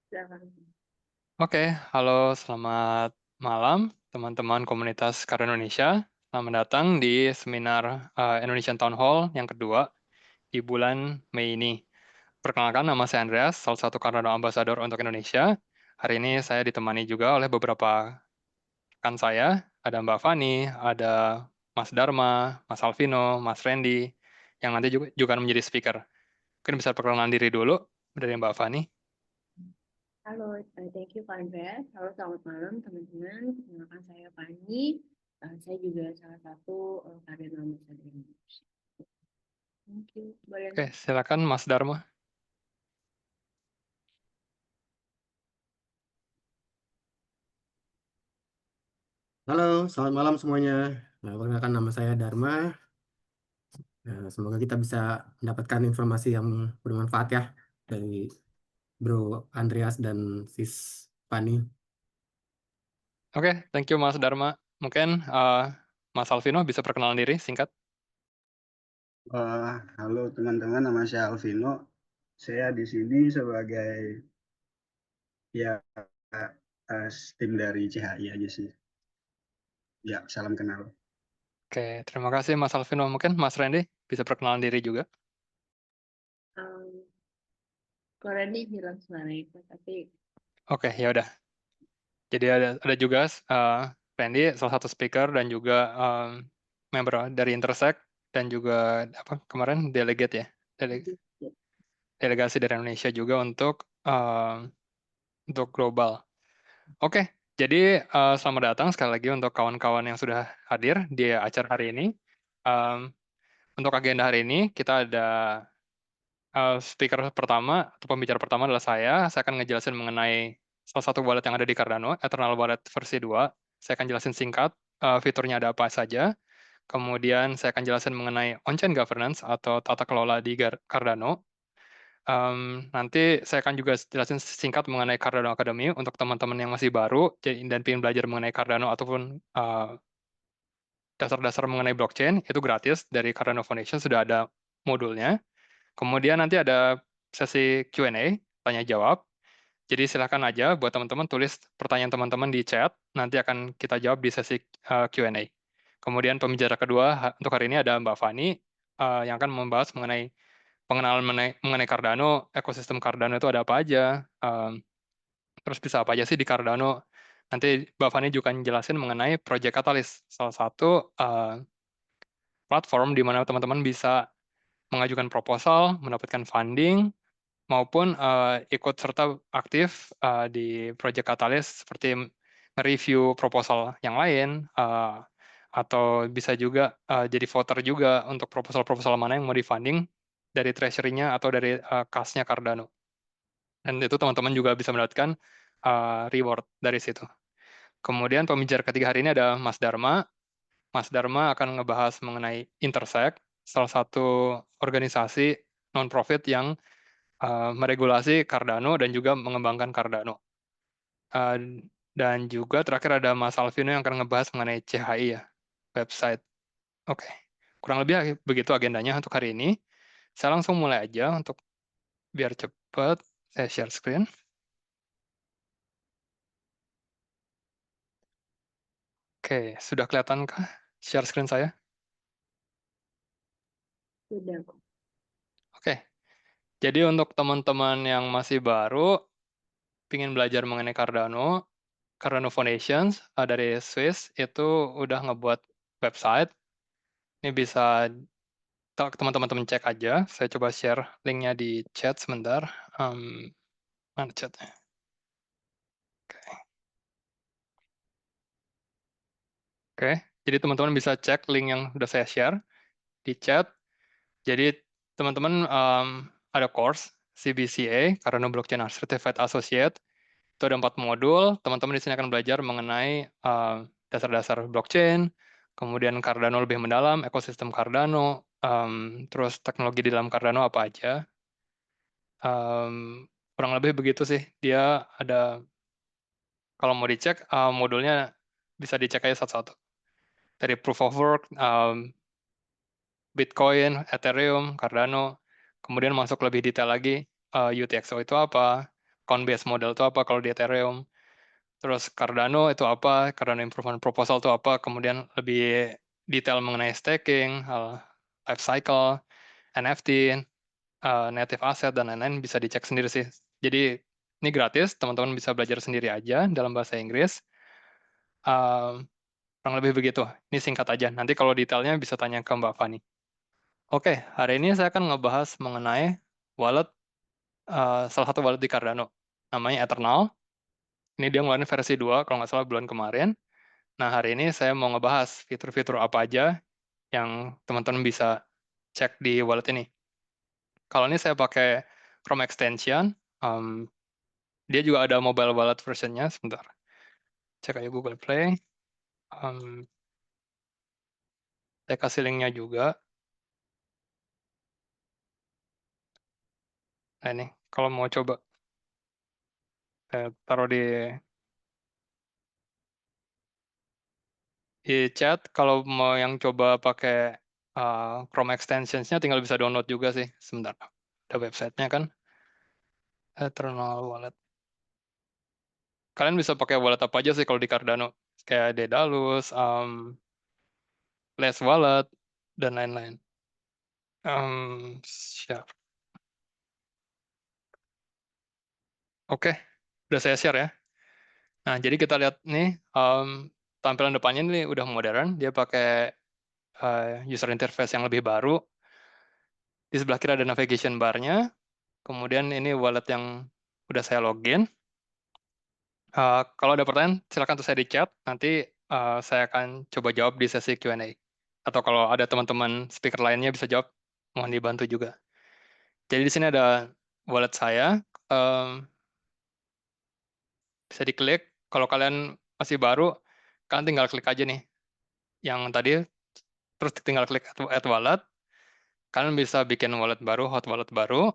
Silakan. Oke, halo, selamat malam teman-teman komunitas Cardano Indonesia. Selamat datang di seminar Indonesian Town Hall yang kedua di bulan Mei ini. Perkenalkan, nama saya Andreas, salah satu Cardano Ambassador untuk Indonesia. Hari ini saya ditemani juga oleh beberapa rekan saya. Ada Mbak Fani, ada Mas Dharma, Mas Alvino, Mas Randy, yang nanti juga akan menjadi speaker. Mungkin bisa perkenalan diri dulu dari Mbak Fani. Halo, thank you Pak Andreas. Halo, selamat malam teman-teman. Perkenalkan saya Fani. Saya juga salah satu kader ambassador Indonesia. Thank you. Boleh. Oke, silakan Mas Dharma. Halo, selamat malam semuanya. Perkenalkan nama saya Dharma. Semoga kita bisa mendapatkan informasi yang bermanfaat ya dari Bro Andreas dan Sis Fani. Oke, thank you Mas Dharma. Mungkin Mas Alvino bisa perkenalan diri singkat. Halo teman-teman, nama saya Alvino. Saya di sini sebagai ya tim dari CHI aja sih. Ya, salam kenal. Oke, terima kasih Mas Alvino. Mungkin Mas Randy bisa perkenalan diri juga. Kalau Randy hilang suaranya, tapi Oke, ya udah. Jadi ada juga Randy, salah satu speaker dan juga member dari Intersect dan juga apa kemarin delegate ya, delegasi dari Indonesia juga untuk global. Oke, jadi selamat datang sekali lagi untuk kawan-kawan yang sudah hadir di acara hari ini. Um, Untuk agenda hari ini, kita ada speaker pertama, atau pembicara pertama adalah saya. Saya akan ngejelasin mengenai salah satu wallet yang ada di Cardano, Eternal Wallet versi 2. Saya akan jelasin singkat, fiturnya ada apa saja. Kemudian saya akan jelasin mengenai on-chain governance atau tata kelola di Cardano. Nanti saya akan juga jelasin singkat mengenai Cardano Academy untuk teman-teman yang masih baru dan ingin belajar mengenai Cardano ataupun dasar-dasar mengenai blockchain, itu gratis dari Cardano Foundation, sudah ada modulnya. Kemudian nanti ada sesi Q&A, tanya jawab. Jadi silakan aja buat teman-teman tulis pertanyaan teman-teman di chat, nanti akan kita jawab di sesi Q&A. Kemudian pembicara kedua untuk hari ini ada Mbak Fani yang akan membahas mengenai pengenalan mengenai Cardano, ekosistem Cardano itu ada apa aja, terus bisa apa aja sih di Cardano. Nanti Mbak Fani juga akan jelasin mengenai Project Catalyst, salah satu platform di mana teman-teman bisa mengajukan proposal, mendapatkan funding, maupun ikut serta aktif di Project Catalyst seperti review proposal yang lain, atau bisa juga jadi voter juga untuk proposal-proposal mana yang mau di-funding dari treasury-nya atau dari kas-nya Cardano. Dan itu teman-teman juga bisa mendapatkan reward dari situ. Kemudian pembicara ketiga hari ini ada Mas Dharma. Mas Dharma akan ngebahas mengenai Intersect, salah satu organisasi non-profit yang meregulasi Cardano dan juga mengembangkan Cardano. Dan juga terakhir ada Mas Alvino yang akan ngebahas mengenai CHI ya, website. Oke, kurang lebih begitu agendanya untuk hari ini. Saya langsung mulai aja untuk biar cepat. Saya share screen. Oke, sudah kelihatankah share screen saya? sudah kok. Oke, jadi untuk teman-teman yang masih baru, ingin belajar mengenai Cardano, Cardano Foundations dari Swiss itu udah ngebuat website. Ini bisa teman-teman cek aja. Saya coba share linknya di chat sebentar. Mana chatnya? Oke, jadi teman-teman bisa cek link yang udah saya share di chat. Jadi teman-teman ada course CBCA, Cardano Blockchain Certified Associate. Itu ada 4 modul. Teman-teman di sini akan belajar mengenai dasar-dasar blockchain, kemudian Cardano lebih mendalam, ekosistem Cardano, terus teknologi di dalam Cardano apa aja. Kurang lebih begitu sih. Dia ada, kalau mau dicek, modulnya bisa dicek aja satu-satu. Dari Proof of Work, Bitcoin, Ethereum, Cardano, kemudian masuk lebih detail lagi, UTXO itu apa, Coinbase model itu apa kalau di Ethereum. Terus Cardano itu apa, Cardano Improvement Proposal itu apa, kemudian lebih detail mengenai staking, life cycle, NFT, native asset, dan lain-lain bisa dicek sendiri sih. Jadi ini gratis, teman-teman bisa belajar sendiri aja dalam bahasa Inggris. Kurang lebih begitu. Ini singkat aja. Nanti kalau detailnya bisa tanya ke Mbak Fani. Oke, hari ini saya akan ngebahas mengenai wallet, salah satu wallet di Cardano. Namanya Eternal. Ini dia ngeluarin versi 2, kalau nggak salah bulan kemarin. Nah, hari ini saya mau ngebahas fitur-fitur apa aja yang teman-teman bisa cek di wallet ini. Kalau ini saya pakai Chrome extension, dia juga ada mobile wallet versionnya. Sebentar, cek aja Google Play. Saya kasih linknya juga. Nah, ini kalau mau coba saya taruh di chat. Kalau mau yang coba pakai Chrome extensions-nya tinggal bisa download juga sih. Sebentar, ada websitenya kan. Eternal Wallet. Kalian bisa pakai wallet apa aja sih kalau di Cardano. Kayak Daedalus, Lace Wallet, dan lain-lain. Siap. Oke, udah saya share ya. Nah, jadi kita lihat nih, tampilan depannya ini udah modern. Dia pakai user interface yang lebih baru. Di sebelah kiri ada navigation bar-nya. Kemudian ini wallet yang udah saya login. Kalau ada pertanyaan, silakan tuh saya di chat. Nanti saya akan coba jawab di sesi Q&A. Atau kalau ada teman-teman speaker lainnya bisa jawab, mohon dibantu juga. Jadi di sini ada wallet saya. Bisa diklik. Kalau kalian masih baru, kalian tinggal klik aja nih. Yang tadi, terus tinggal klik add wallet. Kalian bisa bikin wallet baru, hot wallet baru.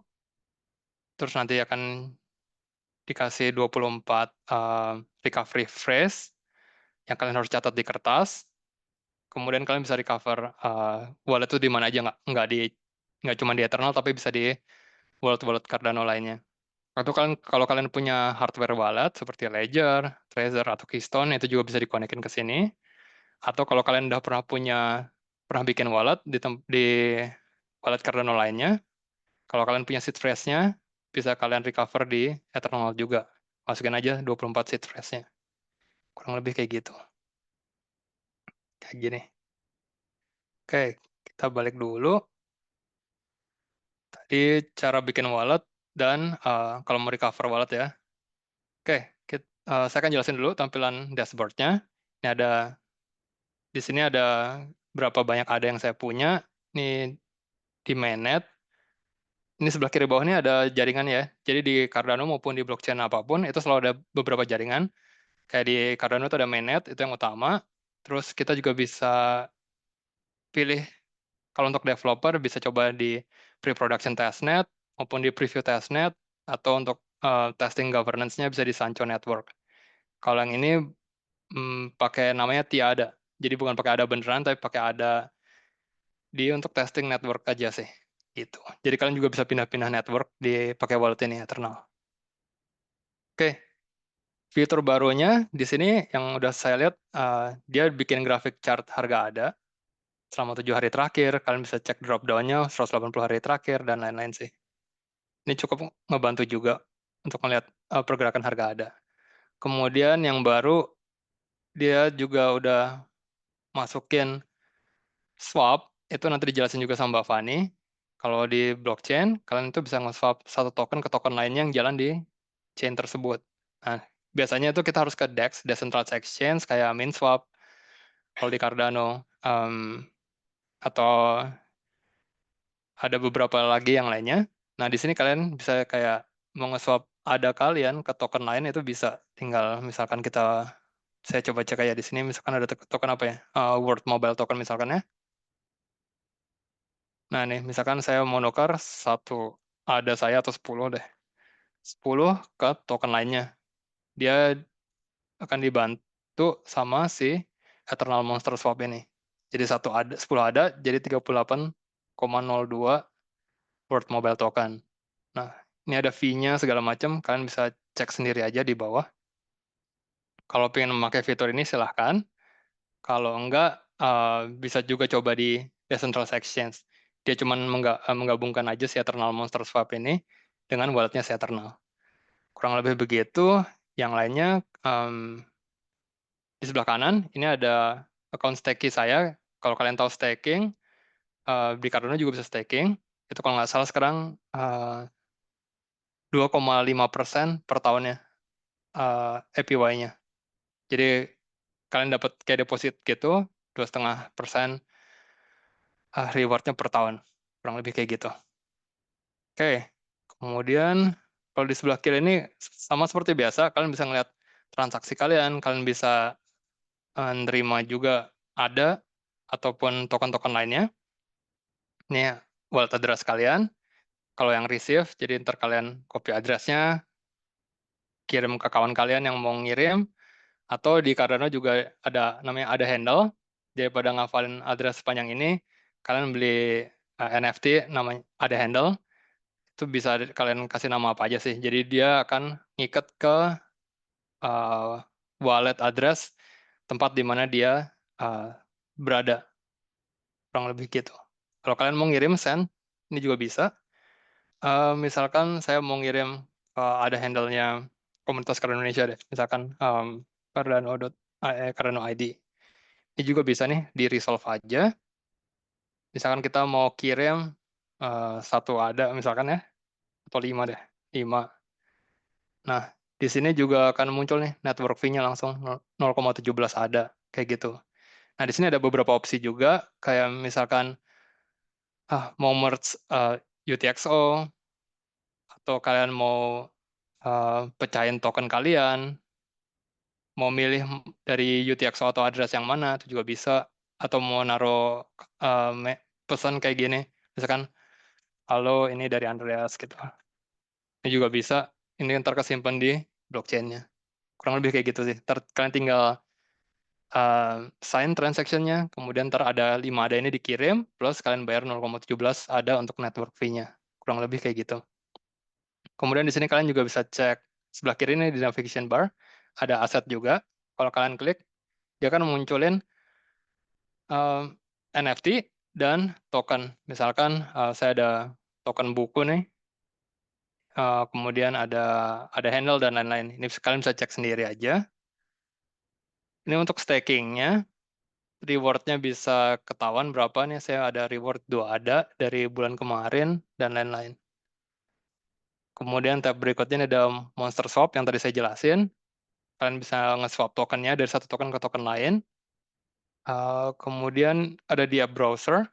Terus nanti akan dikasih 24 recovery phrase yang kalian harus catat di kertas. Kemudian kalian bisa recover wallet itu di mana aja, nggak cuma di Eternal, tapi bisa di wallet-wallet Cardano lainnya. Atau kalau kalian punya hardware wallet seperti Ledger, Trezor, atau Keystone, itu juga bisa dikonekin ke sini. Atau kalau kalian udah pernah bikin wallet di wallet Cardano lainnya, kalau kalian punya seed phrase-nya, bisa kalian recover di Eternal juga. Masukin aja 24 seed phrase-nya. Kurang lebih kayak gitu. Kayak gini. Oke, kita balik dulu. Tadi cara bikin wallet dan kalau mau recover wallet ya. Oke, saya akan jelasin dulu tampilan dashboard-nya. Di sini ada berapa banyak ADA yang saya punya. Ini di mainnet. Ini sebelah kiri bawah ini ada jaringan ya. Jadi di Cardano maupun di blockchain apapun, itu selalu ada beberapa jaringan. Kayak di Cardano itu ada mainnet, itu yang utama. Terus kita juga bisa pilih, kalau untuk developer bisa coba di pre-production testnet, maupun di preview testnet, atau untuk testing governance-nya bisa di Sancho Network. Kalau yang ini pakai namanya Tiada. Jadi bukan pakai ADA beneran, tapi pakai ADA untuk testing network aja sih. Gitu. Jadi kalian juga bisa pindah-pindah network pakai wallet ini Eternal. Oke, fitur barunya di sini yang udah saya lihat, dia bikin grafik chart harga ADA selama 7 hari terakhir. Kalian bisa cek drop down-nya 180 hari terakhir dan lain-lain sih. Ini cukup ngebantu juga untuk melihat pergerakan harga ADA. Kemudian yang baru, dia juga udah masukin swap, itu nanti dijelasin juga sama Mbak Fani. Kalau di blockchain, kalian itu bisa nge-swap satu token ke token lainnya yang jalan di chain tersebut. Nah, biasanya itu kita harus ke DEX, Decentralized Exchange, kayak MinSwap, kalau di Cardano, atau ada beberapa lagi yang lainnya. Nah, di sini kalian bisa kayak mau nge-swap ada kalian ke token lain, itu bisa. Tinggal misalkan saya coba cek kayak di sini, misalkan ada token apa ya, World Mobile Token misalkan ya. Nah, nih, misalkan saya mau nukar ada saya atau 10 deh. 10 ke token lainnya. Dia akan dibantu sama si Eternal Monster Swap ini. Jadi 10 ada, jadi 38,02 World Mobile Token. Nah, ini ada fee-nya segala macam. Kalian bisa cek sendiri aja di bawah. Kalau pengen memakai fitur ini silahkan. Kalau enggak, bisa juga coba di Decentralized Exchange. Dia cuma menggabungkan aja si Eternal Monster Swap ini dengan walletnya si Eternal. Kurang lebih begitu. Yang lainnya, di sebelah kanan, ini ada account staking saya. Kalau kalian tahu staking, di Cardano juga bisa staking. Itu kalau nggak salah sekarang 2,5% per tahunnya APY-nya. Jadi kalian dapat kayak deposit gitu, 2,5% reward-nya per tahun. Kurang lebih kayak gitu. Oke, kemudian kalau di sebelah kiri ini sama seperti biasa, kalian bisa ngeliat transaksi kalian bisa nerima juga ada ataupun token-token lainnya. Ini wallet address kalian. Kalau yang receive, jadi ntar kalian copy address-nya, kirim ke kawan kalian yang mau ngirim, atau di Cardano juga namanya ada handle. Daripada ngafalin address sepanjang ini, kalian beli NFT namanya ada handle. Itu bisa kalian kasih nama apa aja sih. Jadi dia akan ngikat ke wallet address tempat di mana dia berada. Kurang lebih gitu. Kalau kalian mau ngirim send, ini juga bisa. Misalkan saya mau ngirim ada handle-nya komunitas Cardano Indonesia deh. Misalkan Cardano ID. Ini juga bisa nih di resolve aja. Misalkan kita mau kirim satu ada misalkan ya, atau 5 deh. 5. Nah, di sini juga akan muncul nih network fee-nya langsung 0,17 ada. Kayak gitu. Nah, di sini ada beberapa opsi juga. Kayak misalkan mau merge UTXO, atau kalian mau pecahin token kalian, mau milih dari UTXO atau address yang mana, itu juga bisa. Atau mau naruh pesan kayak gini, misalkan, halo ini dari Andreas, gitu. Ini juga bisa, ini ntar kesimpan di blockchain-nya. Kurang lebih kayak gitu sih. Ntar kalian tinggal sign transaction-nya, kemudian ntar ada 5 ada ini dikirim, plus kalian bayar 0,17 ada untuk network fee-nya. Kurang lebih kayak gitu. Kemudian di sini kalian juga bisa cek sebelah kiri ini di navigation bar, ada aset juga. Kalau kalian klik, dia akan munculin NFT dan token. Misalkan saya ada token buku nih, kemudian ada handle dan lain-lain. Ini kalian bisa cek sendiri aja. Ini untuk staking-nya, reward-nya bisa ketahuan berapa nih. Saya ada reward 2 ada dari bulan kemarin dan lain-lain. Kemudian tab berikutnya ini ada Monster Swap yang tadi saya jelasin. Kalian bisa nge-swap tokennya dari satu token ke token lain. Kemudian ada di app browser.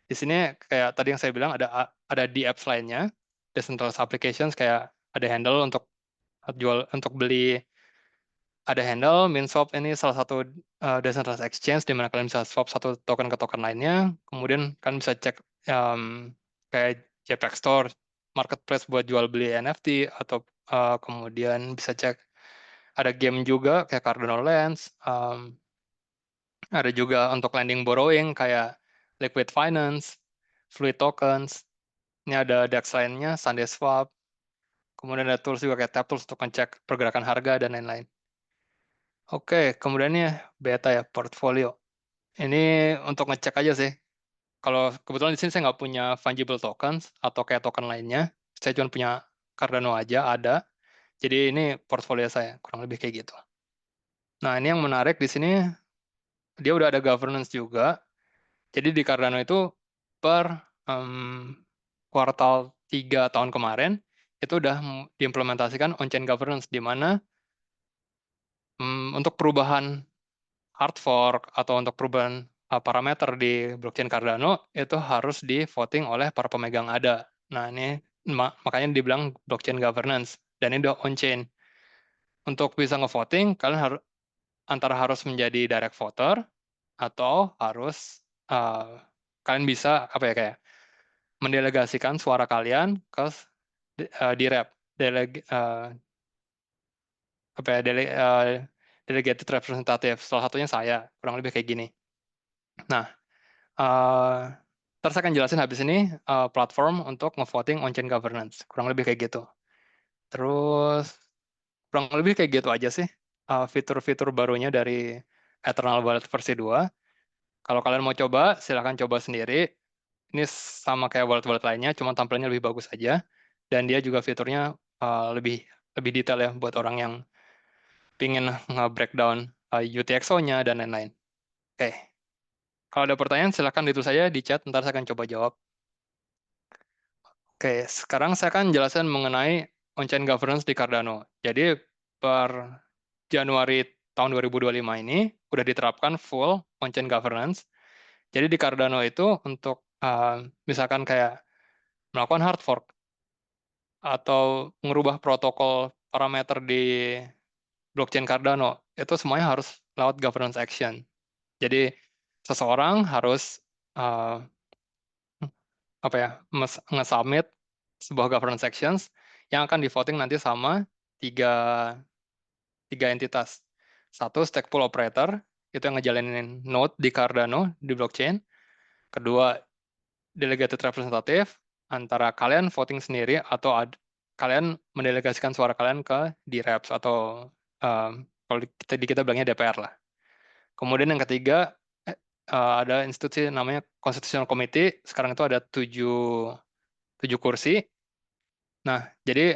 Di sini kayak tadi yang saya bilang ada di apps lainnya, decentralized applications kayak ada handle untuk beli, ada handle, MinSwap ini salah satu decentralized exchange di mana kalian bisa swap satu token ke token lainnya. Kemudian kalian bisa cek kayak JPEG Store, marketplace buat jual beli NFT, atau kemudian bisa cek ada game juga kayak Cardano Lands. Ada juga untuk lending borrowing kayak Liquid Finance, Fluid Tokens. Ini ada DEX lainnya, SundaeSwap. Kemudian ada tools juga kayak TapTools untuk ngecek pergerakan harga dan lain-lain. Oke, kemudian ini beta ya, portfolio. Ini untuk ngecek aja sih. Kalau kebetulan di sini saya nggak punya fungible tokens atau kayak token lainnya. Saya cuma punya Cardano aja, ada. Jadi ini portfolio saya, kurang lebih kayak gitu. Nah, ini yang menarik di sini, dia udah ada governance juga. Jadi di Cardano itu per kuartal 3 tahun kemarin, itu udah diimplementasikan on-chain governance, di mana untuk perubahan hard fork atau untuk perubahan parameter di blockchain Cardano, itu harus di voting oleh para pemegang ada. Nah, ini makanya dibilang blockchain governance, dan ini udah on-chain. Untuk bisa nge-voting, kalian antara harus menjadi direct voter, atau harus kalian bisa apa ya kayak mendelegasikan suara kalian ke direp delegated representative. Salah satunya saya, kurang lebih kayak gini. Nah, terus saya akan jelasin habis ini platform untuk nge-voting on-chain governance, kurang lebih kayak gitu. Terus kurang lebih kayak gitu aja sih fitur-fitur barunya dari Eternal Wallet versi 2. Kalau kalian mau coba, silahkan coba sendiri. Ini sama kayak wallet-wallet lainnya, cuma tampilannya lebih bagus aja. Dan dia juga fiturnya lebih lebih detail ya buat orang yang pingin nge-breakdown UTXO-nya dan lain-lain. Oke. Kalau ada pertanyaan, silahkan ditulis saja di chat, ntar saya akan coba jawab. Oke, sekarang saya akan jelaskan mengenai on-chain governance di Cardano. Jadi, per Januari tahun 2025 ini, udah diterapkan full on-chain governance. Jadi di Cardano itu untuk misalkan kayak melakukan hard fork atau merubah protokol parameter di blockchain Cardano, itu semuanya harus lewat governance action. Jadi seseorang harus nge-submit sebuah governance actions yang akan di-voting nanti sama tiga entitas. Satu, stake pool operator, itu yang ngejalanin node di Cardano, di blockchain. Kedua, delegated representative, antara kalian voting sendiri atau kalian mendelegasikan suara kalian ke DREPS atau kalau di kita bilangnya DPR lah. Kemudian yang ketiga, ada institusi namanya Constitutional Committee, sekarang itu ada 7 kursi. Nah, jadi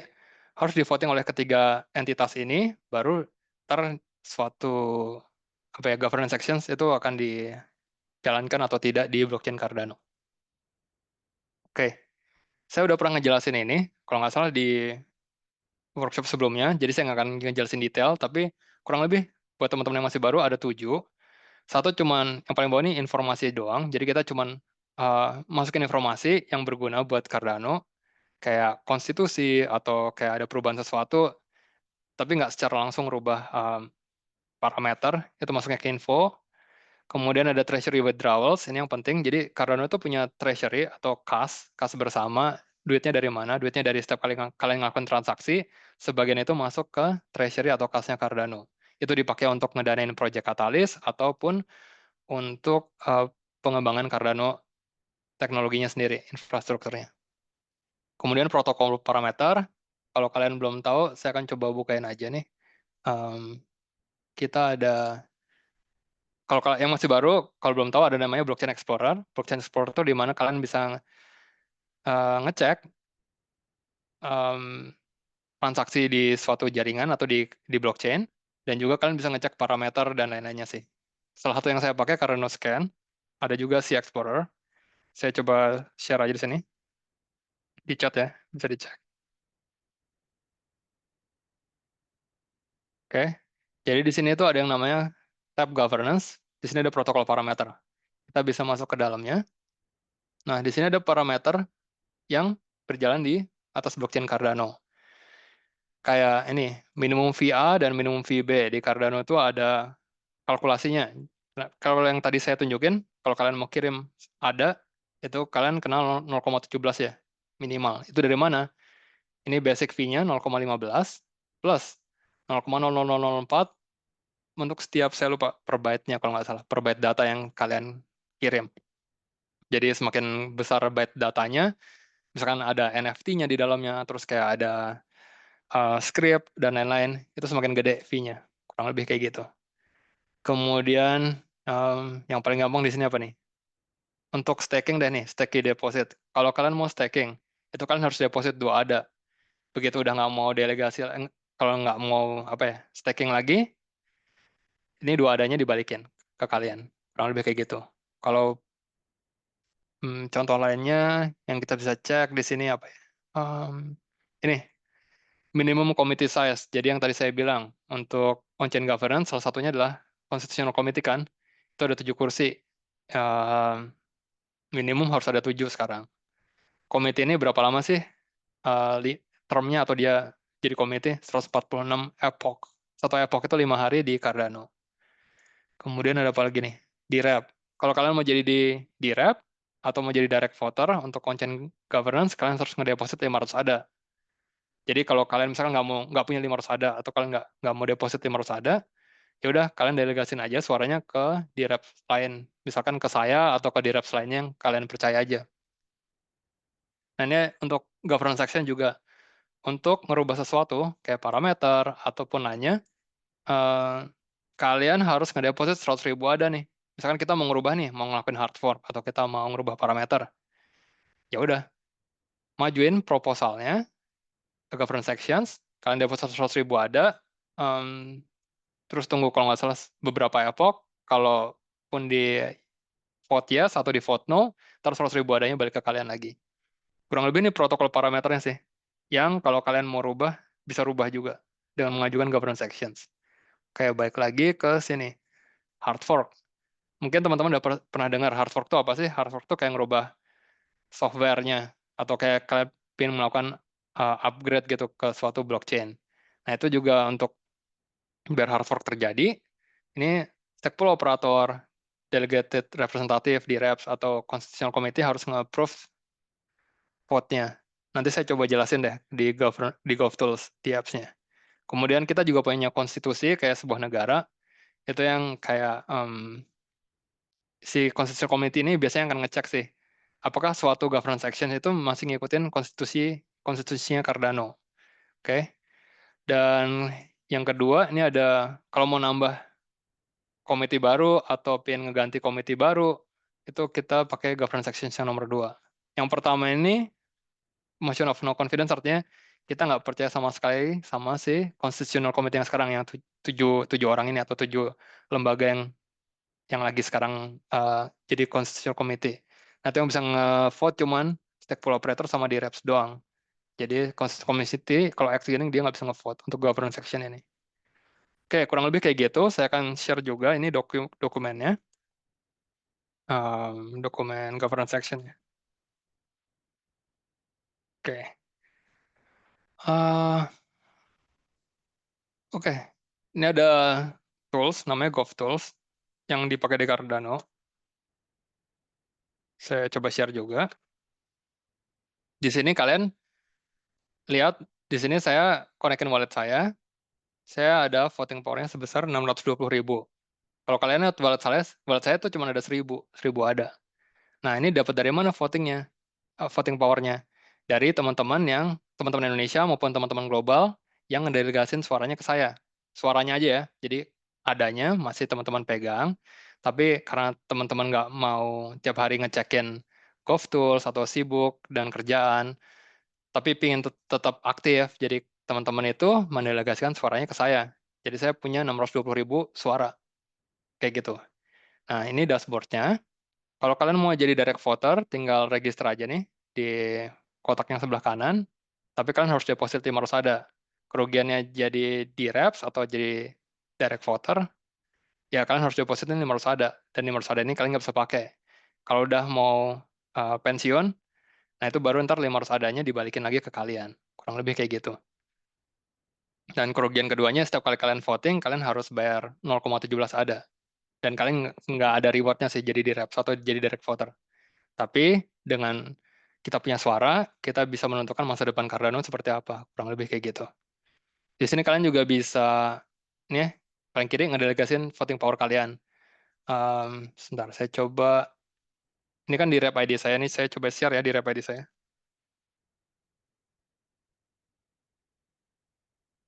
harus di-voting oleh ketiga entitas ini, baru ntar suatu governance actions itu akan dijalankan atau tidak di blockchain Cardano. Oke, saya udah pernah ngejelasin ini, kalau nggak salah di workshop sebelumnya, jadi saya nggak akan ngejelasin detail, tapi kurang lebih buat teman-teman yang masih baru ada 7. Satu cuman, yang paling bawah ini informasi doang, jadi kita cuman masukin informasi yang berguna buat Cardano, kayak konstitusi atau kayak ada perubahan sesuatu, tapi nggak secara langsung rubah parameter, itu masuknya ke info. Kemudian ada treasury withdrawals, ini yang penting. Jadi Cardano itu punya treasury atau kas bersama. Duitnya dari mana? Duitnya dari setiap kali kalian ngelakuin transaksi, sebagian itu masuk ke treasury atau kasnya Cardano. Itu dipakai untuk ngedanain project Catalyst ataupun untuk pengembangan Cardano teknologinya sendiri, infrastrukturnya. Kemudian protokol parameter, kalau kalian belum tahu, saya akan coba bukain aja nih. Kita ada kalau yang masih baru, kalau belum tahu ada namanya Blockchain Explorer. Blockchain Explorer itu di mana kalian bisa ngecek transaksi di suatu jaringan atau di blockchain, dan juga kalian bisa ngecek parameter dan lain-lainnya sih. Salah satu yang saya pakai Cardano Scan, ada juga si Explorer. Saya coba share aja di sini. Di chat ya, bisa dicek. Oke, jadi di sini itu ada yang namanya tab governance. Di sini ada protokol parameter. Kita bisa masuk ke dalamnya. Nah, di sini ada parameter yang berjalan di atas blockchain Cardano. Kayak ini, minimum VA dan minimum VB. Di Cardano itu ada kalkulasinya. Nah, kalau yang tadi saya tunjukin, kalau kalian mau kirim ada, itu kalian kenal 0,17 ya, minimal. Itu dari mana? Ini basic fee-nya 0,15 plus 0,00004 untuk setiap, saya lupa, per byte-nya kalau nggak salah, per byte data yang kalian kirim. Jadi semakin besar byte datanya, misalkan ada NFT-nya di dalamnya, terus kayak ada script dan lain-lain, itu semakin gede fee-nya. Kurang lebih kayak gitu. Kemudian yang paling gampang di sini apa nih? Untuk staking deh nih, stake deposit. Kalau kalian mau staking, itu kalian harus deposit 2 ADA. Begitu udah nggak mau delegasi, kalau nggak mau staking lagi, ini 2 ADA-nya dibalikin ke kalian. Kurang lebih kayak gitu. Kalau contoh lainnya yang kita bisa cek di sini apa ya? Ini minimum committee size. Jadi yang tadi saya bilang untuk on-chain governance salah satunya adalah constitutional committee kan. Itu ada 7 kursi. Minimum harus ada 7 sekarang. Komite ini berapa lama sih termnya atau dia jadi komite? 146 epoch. Satu epoch itu 5 hari di Cardano. Kemudian ada apa lagi nih? Di rep. Kalau kalian mau jadi di rep atau mau jadi direct voter untuk on-chain governance, kalian harus ngedeposit 500 ADA. Jadi kalau kalian misalkan nggak punya 500 ADA atau kalian nggak mau deposit 500 ADA, ya udah kalian delegasin aja suaranya ke direp lain. Misalkan ke saya atau ke direp lainnya yang kalian percaya aja. Nah, ini untuk governance section juga untuk ngerubah sesuatu, kayak parameter, ataupun nanya, kalian harus ngedeposit 100.000 ADA nih. Misalkan kita mau ngerubah nih, mau ngelakuin hard fork, atau kita mau ngerubah parameter. Ya udah, majuin proposalnya ke governance sections, kalian deposit 100.000 ADA, terus tunggu kalau nggak salah beberapa epoch, kalaupun di vote yes atau di vote no, terus 100.000 ADA-nya balik ke kalian lagi. Kurang lebih ini protokol parameternya sih, yang kalau kalian mau rubah, bisa rubah juga dengan mengajukan governance sections. Kayak balik lagi ke sini, hard fork. Mungkin teman-teman udah pernah dengar hard fork itu apa sih? Hard fork itu kayak ngerubah software-nya, atau kayak kalian ingin melakukan upgrade gitu ke suatu blockchain. Nah, itu juga untuk biar hard fork terjadi, ini stake pool operator, delegated representative di reps atau constitutional committee harus nge-approve vote-nya. Nanti saya coba jelasin deh di GovTools di apps-nya. Kemudian kita juga punya konstitusi kayak sebuah negara, itu yang kayak si constitutional committee ini biasanya akan ngecek sih, apakah suatu governance action itu masih ngikutin konstitusinya Cardano. Oke. Dan yang kedua, ini ada kalau mau nambah komite baru atau pengen ngeganti komite baru, itu kita pakai governance section yang nomor 2. Yang pertama ini, motion of no confidence, artinya kita nggak percaya sama sekali sama si constitutional committee yang sekarang, yang 7 orang ini, atau 7 lembaga yang lagi sekarang jadi constitutional committee. Nah, itu yang bisa nge-vote cuman stake pool operator sama di reps doang. Jadi constitutional committee, kalau X gini, dia nggak bisa nge-vote untuk governance section ini. Oke, kurang lebih kayak gitu. Saya akan share juga ini dokumennya. Dokumen governance section-nya. Oke. Oke. Ini ada tools, namanya GovTools, yang dipakai di Cardano. Saya coba share juga. Di sini kalian lihat, di sini saya konekin wallet saya ada voting power-nya sebesar 620.000. Kalau kalian lihat wallet saya itu cuma ada 1000 ada. Nah, ini dapat dari mana voting-nya? Voting power-nya? Dari teman-teman Indonesia maupun teman-teman global yang ngedelegasin suaranya ke saya. Suaranya aja ya. Jadi adanya masih teman-teman pegang, tapi karena teman-teman nggak mau tiap hari ngecekin GovTools atau sibuk dan kerjaan, tapi pingin tetap aktif, jadi teman-teman itu mendelegasikan suaranya ke saya. Jadi saya punya 620.000 suara. Kayak gitu. Nah, ini dashboard-nya. Kalau kalian mau jadi direct voter, tinggal register aja nih di kotak yang sebelah kanan. Tapi kalian harus deposit 500 ADA. Kerugiannya jadi di reps atau jadi direct voter, ya kalian harus deposit 500 ADA. Dan 500 ADA ini kalian nggak bisa pakai. Kalau udah mau pensiun, nah itu baru ntar 500 ADA-nya dibalikin lagi ke kalian. Kurang lebih kayak gitu. Dan kerugian keduanya, setiap kali kalian voting, kalian harus bayar 0,17 ADA. Dan kalian nggak ada reward-nya sih jadi di reps atau jadi direct voter. Tapi dengan kita punya suara, kita bisa menentukan masa depan Cardano seperti apa. Kurang lebih kayak gitu. Di sini kalian juga bisa, nih, paling kiri ngedelegasin voting power kalian. Sebentar, saya coba, ini kan di rep ID saya nih, saya coba share ya di rep ID saya.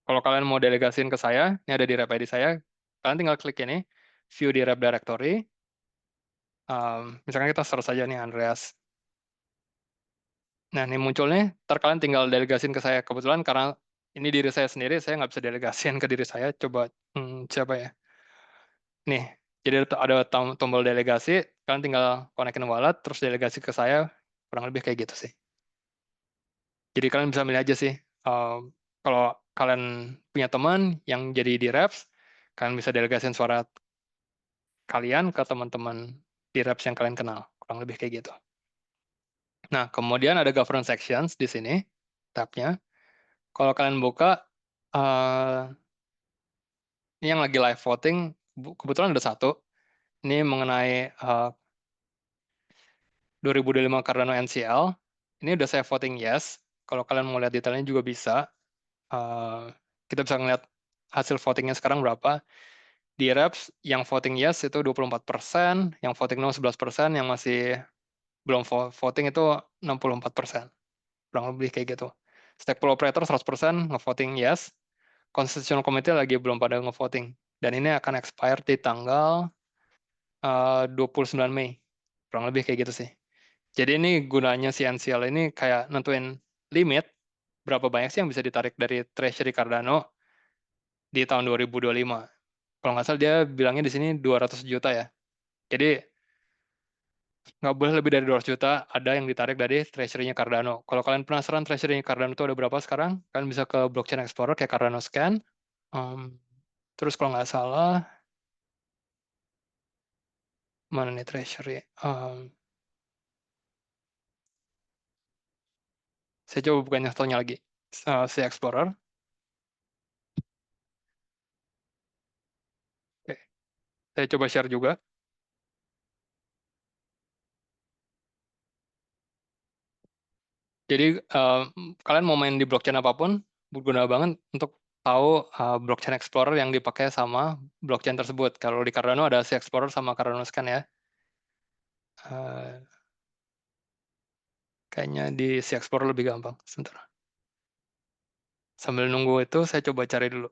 Kalau kalian mau delegasin ke saya, ini ada di rep ID saya, kalian tinggal klik ini, view di rep directory. Misalkan kita search saja nih Andreas. Nah, ini munculnya, ntar kalian tinggal delegasin ke saya. Kebetulan karena ini diri saya sendiri, saya nggak bisa delegasiin ke diri saya. Coba, siapa ya? Nih, jadi ada tombol delegasi, kalian tinggal konekin wallet, terus delegasi ke saya, kurang lebih kayak gitu sih. Jadi kalian bisa milih aja sih. Kalau kalian punya teman yang jadi di reps, kalian bisa delegasiin suara kalian ke teman-teman di reps yang kalian kenal. Kurang lebih kayak gitu. Nah, kemudian ada governance sections di sini, tab-nya. Kalau kalian buka, ini yang lagi live voting, kebetulan ada satu. Ini mengenai 2025 Cardano NCL. Ini udah saya voting yes. Kalau kalian mau lihat detailnya juga bisa. Kita bisa ngeliat hasil votingnya sekarang berapa. Di reps, yang voting yes itu 24%, yang voting no 11%, yang masih belum voting itu 64%. Kurang lebih kayak gitu. Stakeholder operator 100% ngevoting yes. Constitutional Committee lagi belum pada ngevoting. Dan ini akan expire di tanggal 29 Mei. Kurang lebih kayak gitu sih. Jadi ini gunanya si NCL ini kayak nentuin limit berapa banyak sih yang bisa ditarik dari Treasury Cardano di tahun 2025. Kalau nggak salah dia bilangnya di sini 200 juta ya. Jadi nggak boleh lebih dari 200 juta ada yang ditarik dari treasury-nya Cardano. Kalau kalian penasaran treasury-nya Cardano itu ada berapa sekarang, kalian bisa ke Blockchain Explorer kayak Cardano Scan. Terus kalau nggak salah, mana nih treasury? Saya coba buka installnya lagi. Si Explorer. Oke. Saya coba share juga. Jadi kalian mau main di blockchain apapun, berguna banget untuk tahu blockchain Explorer yang dipakai sama blockchain tersebut. Kalau di Cardano ada si Explorer sama Cardano Scan ya. Kayaknya di si Explorer lebih gampang. Sebentar. Sambil nunggu itu, saya coba cari dulu.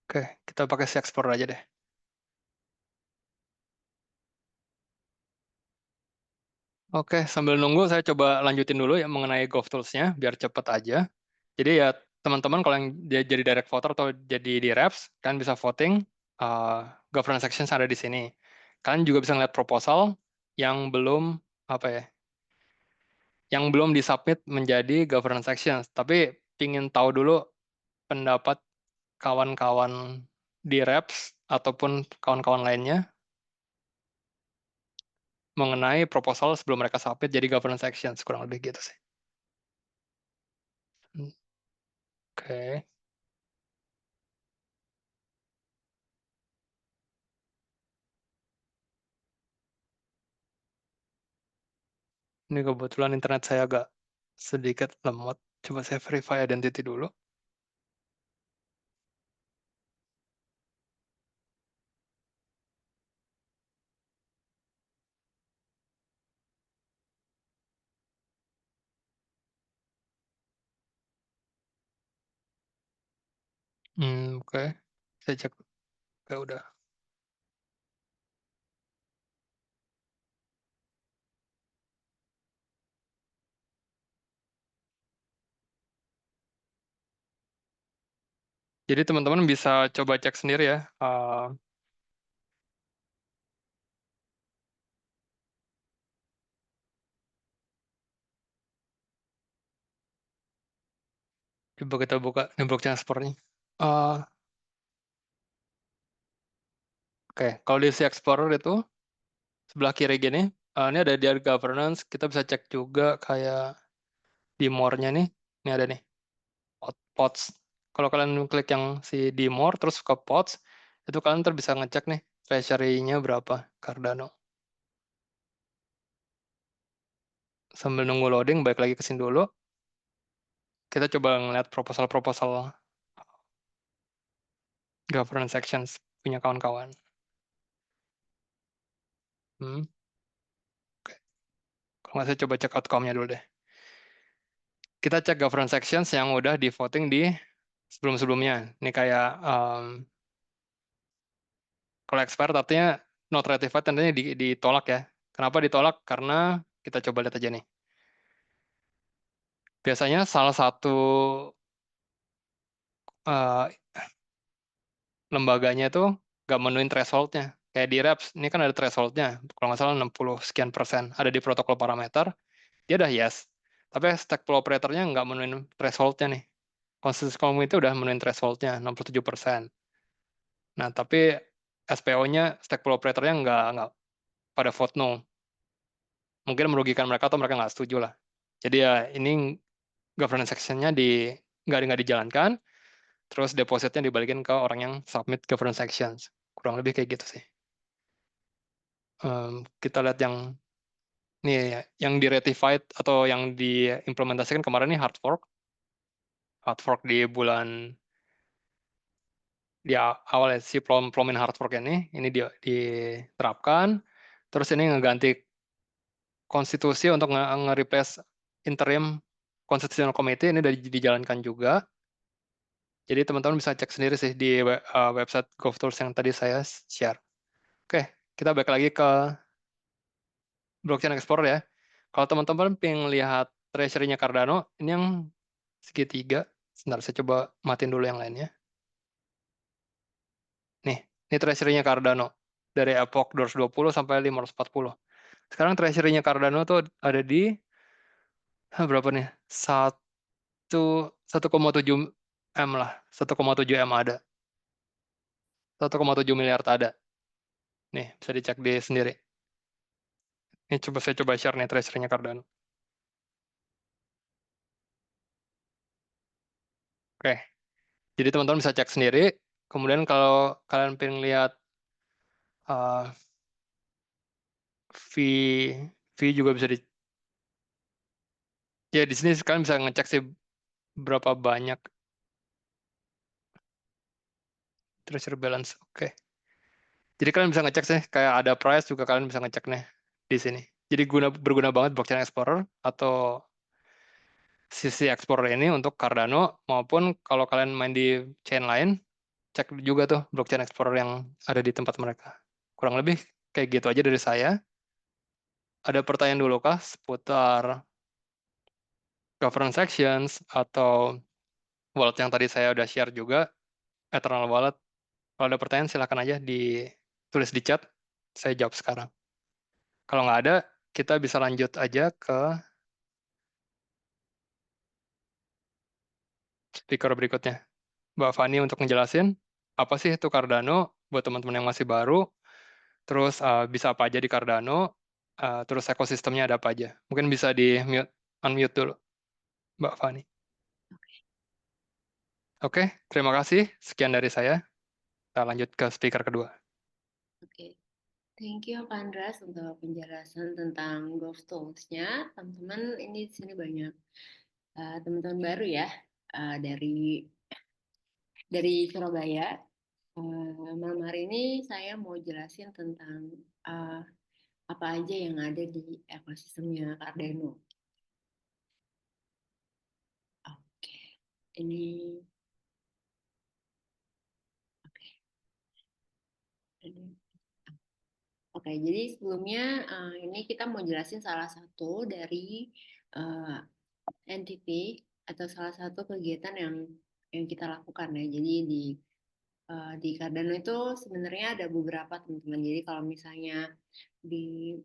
Oke, kita pakai si Explorer aja deh. Oke, sambil nunggu saya coba lanjutin dulu ya mengenai GovTools-nya, biar cepet aja. Jadi ya teman-teman kalau yang dia jadi direct voter atau jadi di Reps, kan bisa voting governance sections ada di sini. Kalian juga bisa ngeliat proposal yang belum apa ya, yang belum disubmit menjadi governance sections. Tapi pingin tahu dulu pendapat kawan-kawan di Reps ataupun kawan-kawan lainnya mengenai proposal sebelum mereka submit jadi governance sections, kurang lebih gitu sih. Oke. Ini kebetulan internet saya agak sedikit lemot. Coba saya verify identity dulu. Oke. Saya cek. Oke, udah. Jadi teman-teman bisa coba cek sendiri ya. Coba kita buka ini blockchain Explorer-nya. Oke, kalau di si Explorer itu sebelah kiri gini, ini ada di governance. Kita bisa cek juga kayak di more-nya nih. Ini ada nih. Pods. Kalau kalian klik yang si di more terus ke pods, itu kalian ntar bisa ngecek nih treasury-nya berapa Cardano. Sambil nunggu loading, balik lagi ke sini dulu. Kita coba ngeliat proposal-proposal governance sections punya kawan-kawan. Oke. Kalau nggak saya coba cek outcome-nya dulu deh. Kita cek governance sections yang udah di voting di sebelum-sebelumnya. Ini kayak kalau expired artinya not ratified tentunya ditolak ya. Kenapa ditolak? Karena kita coba lihat aja nih. Biasanya salah satu uh, lembaganya itu nggak menuin threshold-nya. Kayak di Reps, ini kan ada threshold-nya. Kalau nggak salah 60 sekian persen. Ada di protokol parameter, dia udah yes. Tapi stack pool operator-nya nggak menuin threshold-nya nih. Consensus committee udah menuin threshold-nya 67%. Nah, tapi SPO-nya, stack pool operator-nya nggak pada vote no. Mungkin merugikan mereka atau mereka nggak setuju lah. Jadi ya ini governance section-nya nggak dijalankan, terus depositnya dibalikin ke orang yang submit governance sections. Kurang lebih kayak gitu sih. Kita lihat yang nih ya, yang di ratified atau yang diimplementasikan kemarin nih hard fork di bulan di awal ya, si Plomin hard fork ini diterapkan, terus ini ngeganti konstitusi untuk nge-replace interim constitutional committee, ini udah dijalankan juga. Jadi teman-teman bisa cek sendiri sih di website GovTools yang tadi saya share. Oke, kita balik lagi ke Blockchain Explorer ya. Kalau teman-teman pengen lihat treasury-nya Cardano, ini yang segitiga. Sebentar, saya coba matiin dulu yang lainnya. Nih, ini treasury-nya Cardano. Dari epoch 220 sampai 540. Sekarang treasury-nya Cardano tuh ada di berapa nih? 1,7 M lah. 1,7 M ada. 1,7 miliar ada. Nih, bisa dicek di sendiri. Ini saya coba share nih treasury-nya Cardano. Oke. Jadi teman-teman bisa cek sendiri. Kemudian kalau kalian pengen lihat fee juga bisa ya di sini kalian bisa ngecek sih berapa banyak treasury balance. Oke. Jadi kalian bisa ngecek sih kayak ada price juga kalian bisa ngecek nih di sini. Jadi berguna banget Blockchain Explorer atau sisi Explorer ini untuk Cardano maupun kalau kalian main di chain lain cek juga tuh Blockchain Explorer yang ada di tempat mereka. Kurang lebih kayak gitu aja dari saya. Ada pertanyaan dulu kah seputar governance actions atau wallet yang tadi saya udah share juga, Eternal Wallet. Kalau ada pertanyaan silakan aja ditulis di chat, saya jawab sekarang. Kalau nggak ada, kita bisa lanjut aja ke speaker berikutnya. Mbak Fani untuk ngejelasin apa sih itu Cardano buat teman-teman yang masih baru, terus bisa apa aja di Cardano, terus ekosistemnya ada apa aja. Mungkin bisa di unmute dulu, Mbak Fani. Oke, terima kasih. Sekian dari saya. Kita lanjut ke speaker kedua. Oke. Thank you Pak Andras untuk penjelasan tentang GovTools-nya. Teman-teman, ini di sini banyak teman-teman baru ya dari Surabaya. Malam hari ini saya mau jelasin tentang apa aja yang ada di ekosistemnya Cardano. Oke, ini oke. Oke, jadi sebelumnya ini kita mau jelasin salah satu dari entity atau salah satu kegiatan yang kita lakukan ya. Jadi di Cardano itu sebenarnya ada beberapa teman-teman. Jadi kalau misalnya di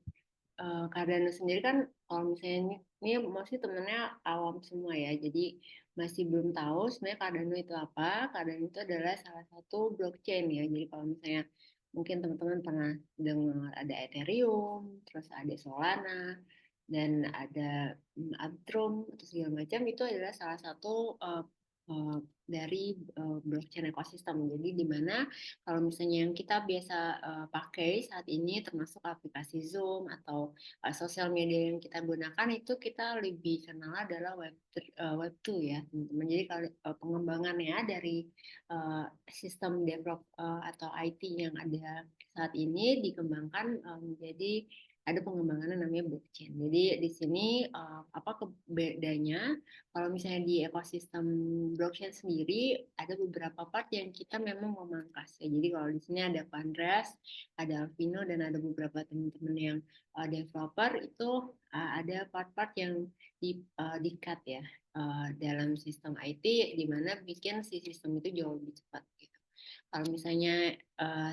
Cardano sendiri kan kalau misalnya ini masih temennya awam semua ya, jadi masih belum tahu sebenarnya Cardano itu apa. Cardano itu adalah salah satu blockchain ya, jadi kalau misalnya mungkin teman-teman pernah dengar ada Ethereum, terus ada Solana, dan ada Arbitrum atau segala macam, itu adalah salah satu dari blockchain ekosistem. Jadi di mana kalau misalnya yang kita biasa pakai saat ini termasuk aplikasi Zoom atau sosial media yang kita gunakan, itu kita lebih kenal adalah Web2 ya teman-teman. Jadi kalau pengembangannya dari sistem develop atau IT yang ada saat ini dikembangkan menjadi ada pengembangan yang namanya blockchain. Jadi di sini apa bedanya? Kalau misalnya di ekosistem blockchain sendiri ada beberapa part yang kita memang memangkas ya. Jadi kalau di sini ada Pandras, ada Alvino, dan ada beberapa teman-teman yang developer itu ada part-part yang di-cut ya dalam sistem IT, di mana bikin si sistem itu jauh lebih cepat gitu. Kalau misalnya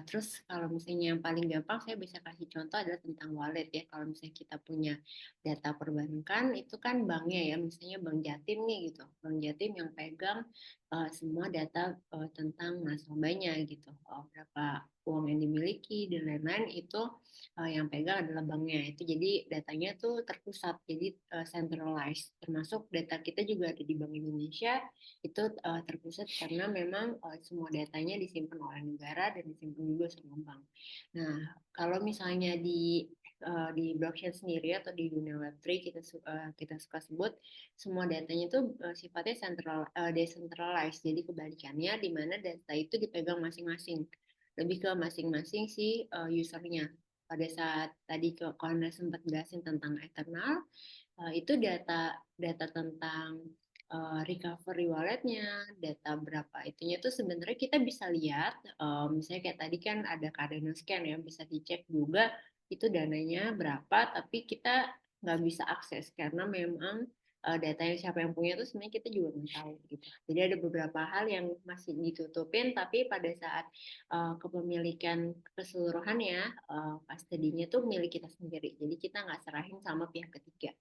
terus kalau misalnya yang paling gampang saya bisa kasih contoh adalah tentang wallet ya. Kalau misalnya kita punya data perbankan itu kan banknya ya, misalnya Bank Jatim nih gitu. Bank Jatim yang pegang semua data tentang nasabahnya gitu. Berapa uang yang dimiliki dan lain-lain itu yang pegang adalah banknya. Itu jadi datanya tuh terpusat, jadi centralized. Termasuk data kita juga ada di Bank Indonesia itu terpusat karena memang semua datanya disimpan oleh negara dan disimpan juga sama bank. Nah, kalau misalnya di di blockchain sendiri atau di dunia Web3 kita suka sebut semua datanya itu sifatnya decentralized. Jadi kebalikannya di mana data itu dipegang masing-masing, lebih ke masing-masing si usernya. Pada saat tadi Kona sempat jelasin tentang Eternal, itu data tentang recovery walletnya, data berapa itunya itu sebenarnya kita bisa lihat, misalnya kayak tadi kan ada Cardano Scan ya, bisa dicek juga itu dananya berapa, tapi kita nggak bisa akses karena memang datanya siapa yang punya itu sebenarnya kita juga nggak tahu gitu. Jadi ada beberapa hal yang masih ditutupin, tapi pada saat kepemilikan keseluruhannya, custody-nya tuh milik kita sendiri. Jadi kita nggak serahin sama pihak ketiga.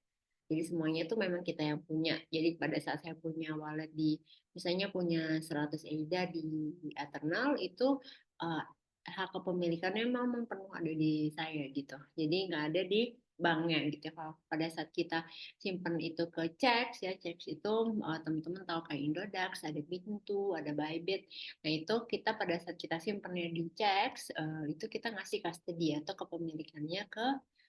Jadi semuanya itu memang kita yang punya. Jadi pada saat saya punya wallet misalnya punya 100 AIDA di Eternal, itu hak kepemilikannya memang penuh ada di saya gitu. Jadi nggak ada di banknya gitu. Kalau pada saat kita simpan itu ke Checks ya, Checks itu teman-teman tahu kayak Indodax, ada Bintu, ada Bybit. Nah itu kita pada saat kita simpannya di Checks, itu kita ngasih custody atau kepemilikannya ke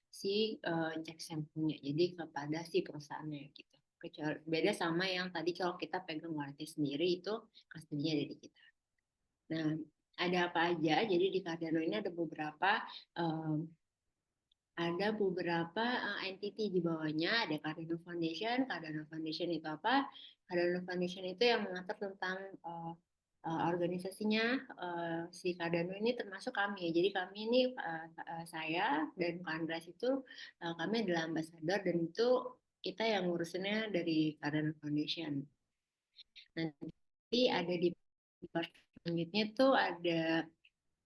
si Checks yang punya, jadi kepada si perusahaannya gitu. Kecuali beda sama yang tadi kalau kita pegang walletnya sendiri itu custody-nya ada di kita. Nah, ada apa aja? Jadi di Cardano ini ada beberapa entity di bawahnya. Ada Cardano Foundation. Cardano Foundation itu apa? Cardano Foundation itu yang mengatur tentang organisasinya si Cardano ini termasuk kami. Jadi kami ini saya dan Andreas itu kami adalah ambasador dan itu kita yang ngurusinnya dari Cardano Foundation. Nanti ada di part selanjutnya tuh ada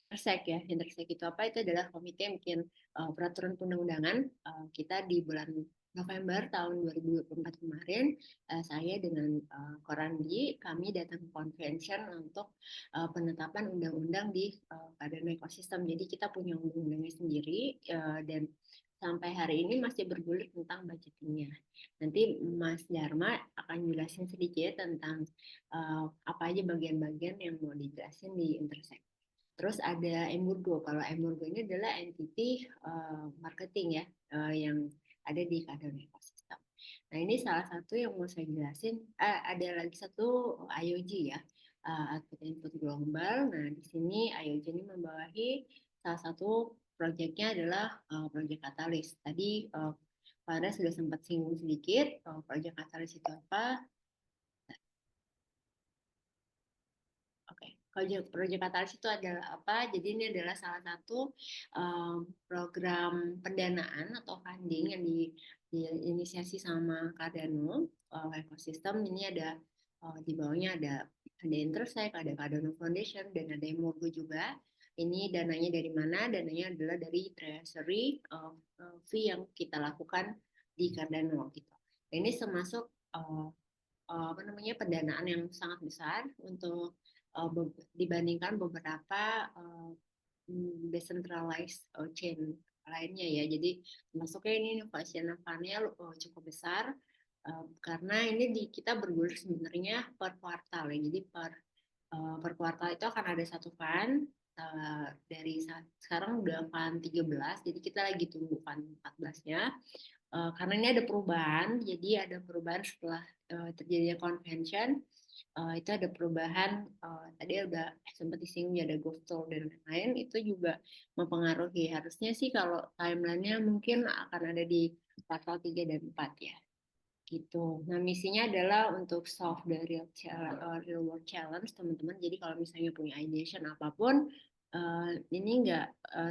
Intersek ya. Intersek itu apa? Itu adalah komite yang bikin peraturan perundang-undangan. Kita di bulan November tahun 2024 kemarin, saya dengan Korandi, kami datang ke convention untuk penetapan undang-undang di Cardano ekosistem. Jadi kita punya undang-undangnya sendiri dan sampai hari ini masih bergulir tentang budgetingnya. Nanti Mas Dharma akan jelasin sedikit tentang apa aja bagian-bagian yang mau dijelasin di Intersek. Terus ada Emurgo. Kalau Emurgo ini adalah entity marketing ya, yang ada di Cardano ekosistem. Nah ini salah satu yang mau saya jelasin. Ada lagi satu IOG ya, Output Input Global. Nah di sini IOG ini membawahi salah satu proyeknya adalah proyek Catalyst. Tadi Pak Andres sudah sempat singgung sedikit. Proyek Catalyst itu apa? Proyek Catalyst itu adalah apa? Jadi ini adalah salah satu program pendanaan atau funding yang diinisiasi sama Cardano ekosistem. Ini ada di bawahnya ada Intersek, ada Cardano Foundation, dan ada Emurgo juga. Ini dananya dari mana? Dananya adalah dari treasury fee yang kita lakukan di Cardano gitu. Ini termasuk pendanaan yang sangat besar untuk dibandingkan beberapa decentralized chain lainnya ya. Jadi masuknya ini innovation fund-nya cukup besar karena ini kita bergulir sebenarnya per kuartal ya. Jadi per kuartal itu akan ada satu fund dari sekarang udah fund 13, jadi kita lagi tunggu fund 14-nya. Karena ini ada perubahan, jadi ada perubahan setelah terjadinya convention. Itu ada perubahan, tadi udah sempat disinggung ada Ghost Tour dan lain-lain, itu juga mempengaruhi. Harusnya sih kalau timeline-nya mungkin akan ada di kuartal 3 dan 4 ya. Gitu. Nah, misinya adalah untuk solve the real world challenge, teman-teman. Jadi kalau misalnya punya ideation apapun, ini nggak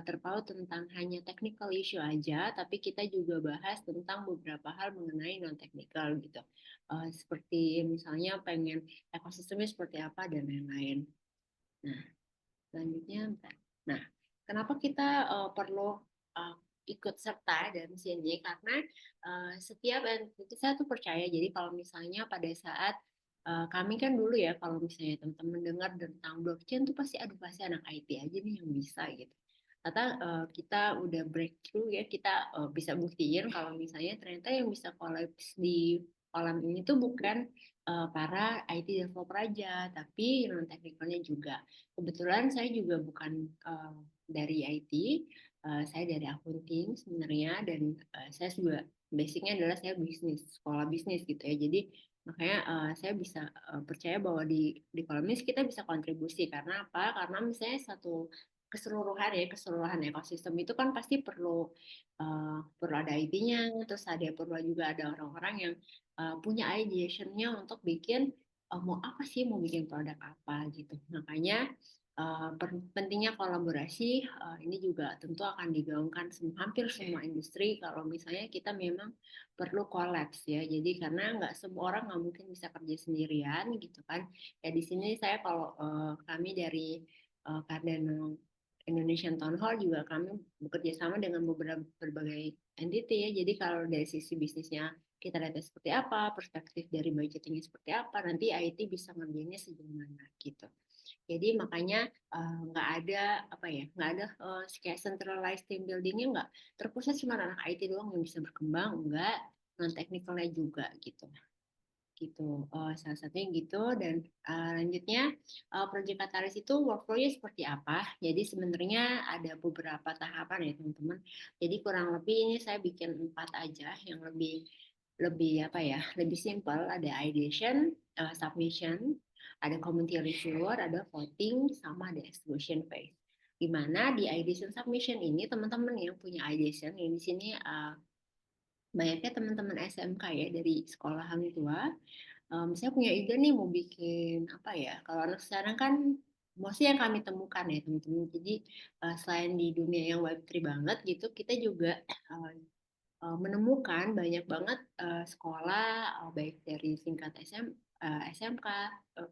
terpaut tentang hanya technical issue aja, tapi kita juga bahas tentang beberapa hal mengenai non-technical gitu. Seperti misalnya pengen ekosistemnya seperti apa dan lain-lain. Nah, selanjutnya, nah, kenapa kita perlu ikut serta dalam sini? Karena setiap entity saya tuh percaya. Jadi kalau misalnya pada saat kami kan dulu ya, kalau misalnya teman-teman dengar tentang blockchain tuh pasti anak IT aja nih yang bisa gitu. Kata kita udah breakthrough ya, kita bisa buktiin kalau misalnya ternyata yang bisa collapse di kolam ini tuh bukan para IT developer aja, tapi non teknikalnya juga. Kebetulan saya juga bukan dari IT, Saya dari accounting sebenarnya, dan saya juga basicnya adalah saya bisnis, sekolah bisnis gitu ya. Jadi makanya saya bisa percaya bahwa di Kolomnis kita bisa kontribusi. Karena apa? Karena misalnya satu keseluruhan ekosistem itu kan pasti perlu ada ID-nya, terus perlu juga ada orang-orang yang punya ideation-nya untuk bikin mau apa sih, mau bikin produk apa gitu. Makanya pentingnya kolaborasi ini juga tentu akan digaungkan hampir semua industri kalau misalnya kita memang perlu kolaps ya. Jadi karena nggak semua orang nggak mungkin bisa kerja sendirian gitu kan. Ya di sini saya kalau kami dari Cardano Indonesian Town Hall juga kami bekerja sama dengan berbagai entity ya. Jadi kalau dari sisi bisnisnya kita lihat seperti apa, perspektif dari budgetingnya seperti apa, nanti IT bisa ngerjainnya sejauh mana gitu. Jadi makanya nggak ada nggak ada kayak centralized team buildingnya, nggak terpusat cuma anak IT doang yang bisa berkembang, enggak, non teknikalnya juga gitu. Salah satunya gitu. Dan lanjutnya Project Katalis itu workflow-nya seperti apa? Jadi sebenarnya ada beberapa tahapan ya teman-teman. Jadi kurang lebih ini saya bikin 4 aja yang lebih lebih simple. Ada ideation, submission, ada community reviewer, ada voting, sama ada execution phase. Di mana di ideation submission ini teman-teman yang punya ideation yang di sini banyaknya teman-teman SMK ya dari sekolah hang tua. Saya punya ide nih mau bikin apa ya? Kalau anak sekarang kan mostly yang kami temukan ya teman-teman. Jadi selain di dunia yang Web3 banget gitu, kita juga menemukan banyak banget sekolah baik dari tingkat SMK,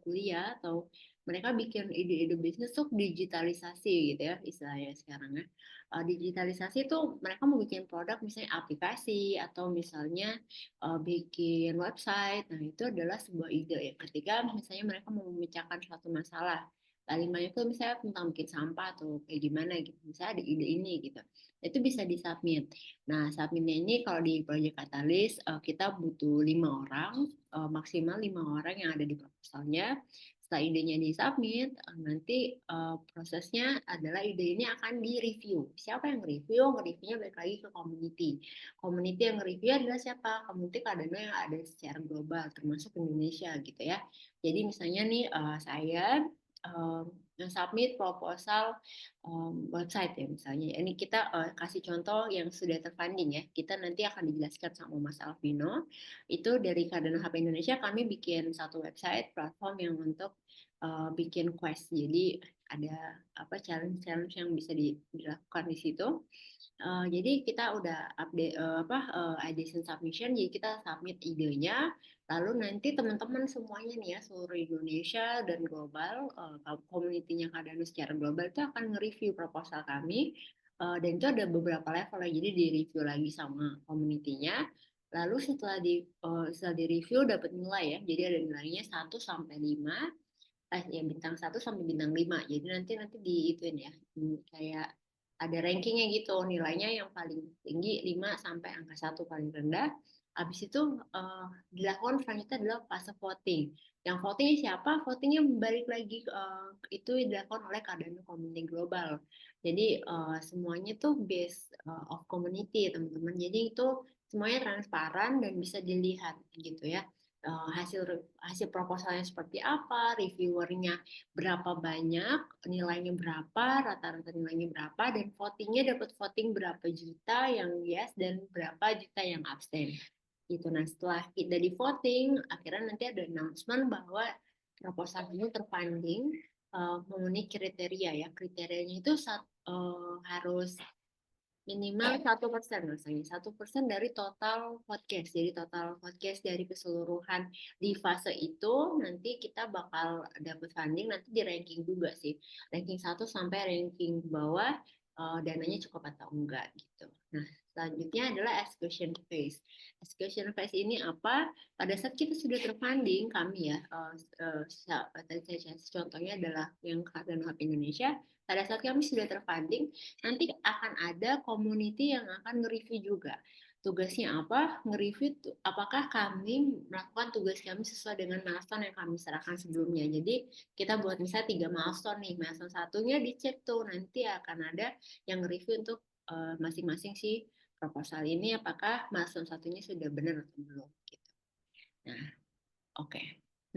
kuliah, atau mereka bikin ide-ide bisnis tuh digitalisasi gitu ya istilahnya sekarang ya. Digitalisasi itu mereka mau bikin produk misalnya aplikasi atau misalnya bikin website. Nah itu adalah sebuah ide ya. Ketika misalnya mereka mau memecahkan suatu masalah, kalimatnya itu misalnya tentang bikin sampah atau kayak gimana gitu. Misalnya ada ide ini gitu. Itu bisa disubmit. Nah, submitnya ini kalau di Project Catalyst kita butuh 5 orang, maksimal 5 orang yang ada di proposalnya. Setelah idenya disubmit, nanti prosesnya adalah ide ini akan di-review. Siapa yang review? Nge-reviewnya balik lagi ke community. Community yang nge-review adalah siapa? Community Cardano yang ada secara global, termasuk Indonesia gitu ya. Jadi misalnya nih saya submit proposal website ya misalnya. Ini kita kasih contoh yang sudah terfunding ya. Kita nanti akan dijelaskan sama Mas Alvino. Itu dari Cardano HP Indonesia kami bikin satu website platform yang untuk bikin quest. Jadi ada challenge-challenge yang bisa dilakukan di situ. Jadi kita udah update ideation submission, jadi kita submit idenya, lalu nanti teman-teman semuanya nih ya seluruh Indonesia dan global, community-nya Cardano secara global itu akan nge-review proposal kami, dan itu ada beberapa level ya, jadi di-review lagi sama community-nya, lalu setelah di-review dapat nilai ya, jadi ada nilainya 1 sampai 5, ya bintang 1 sampai bintang 5. Jadi nanti diituin ya. Kayak ada rankingnya gitu, nilainya yang paling tinggi 5 sampai angka 1 paling rendah. Habis itu dilakukan selanjutnya adalah fase voting. Yang votingnya siapa? Votingnya balik lagi itu dilakukan oleh Cardano Community Global. Jadi semuanya tuh based of community teman-teman. Jadi itu semuanya transparan dan bisa dilihat gitu ya. Hasil proposalnya seperti apa, reviewernya berapa banyak, nilainya berapa, rata-rata nilainya berapa, dan votingnya dapat voting berapa juta yang yes dan berapa juta yang abstain. Gitu. Nah setelah kita di voting, akhirnya nanti ada announcement bahwa proposal ini terfunding memenuhi kriteria ya. Kriterianya itu harus minimal 1%, misalnya 1% dari total podcast. Jadi total podcast dari keseluruhan di fase itu nanti kita bakal dapat funding, nanti di ranking juga sih, ranking 1 sampai ranking bawah dananya cukup atau enggak gitu. Nah selanjutnya adalah execution phase. Execution phase ini apa? Pada saat kita sudah terfunding, kami ya, tadi saya contohnya adalah yang Cardano Hub Indonesia. Pada saat kami sudah terfunding, nanti akan ada community yang akan nge-review juga. Tugasnya apa? Nge-review apakah kami melakukan tugas kami sesuai dengan milestone yang kami serahkan sebelumnya. Jadi kita buat misalnya 3 milestone nih. Milestone satunya dicek tuh, nanti akan ada yang nge-review untuk masing-masing si proposal ini apakah milestone satunya sudah benar atau belum gitu. Nah, oke.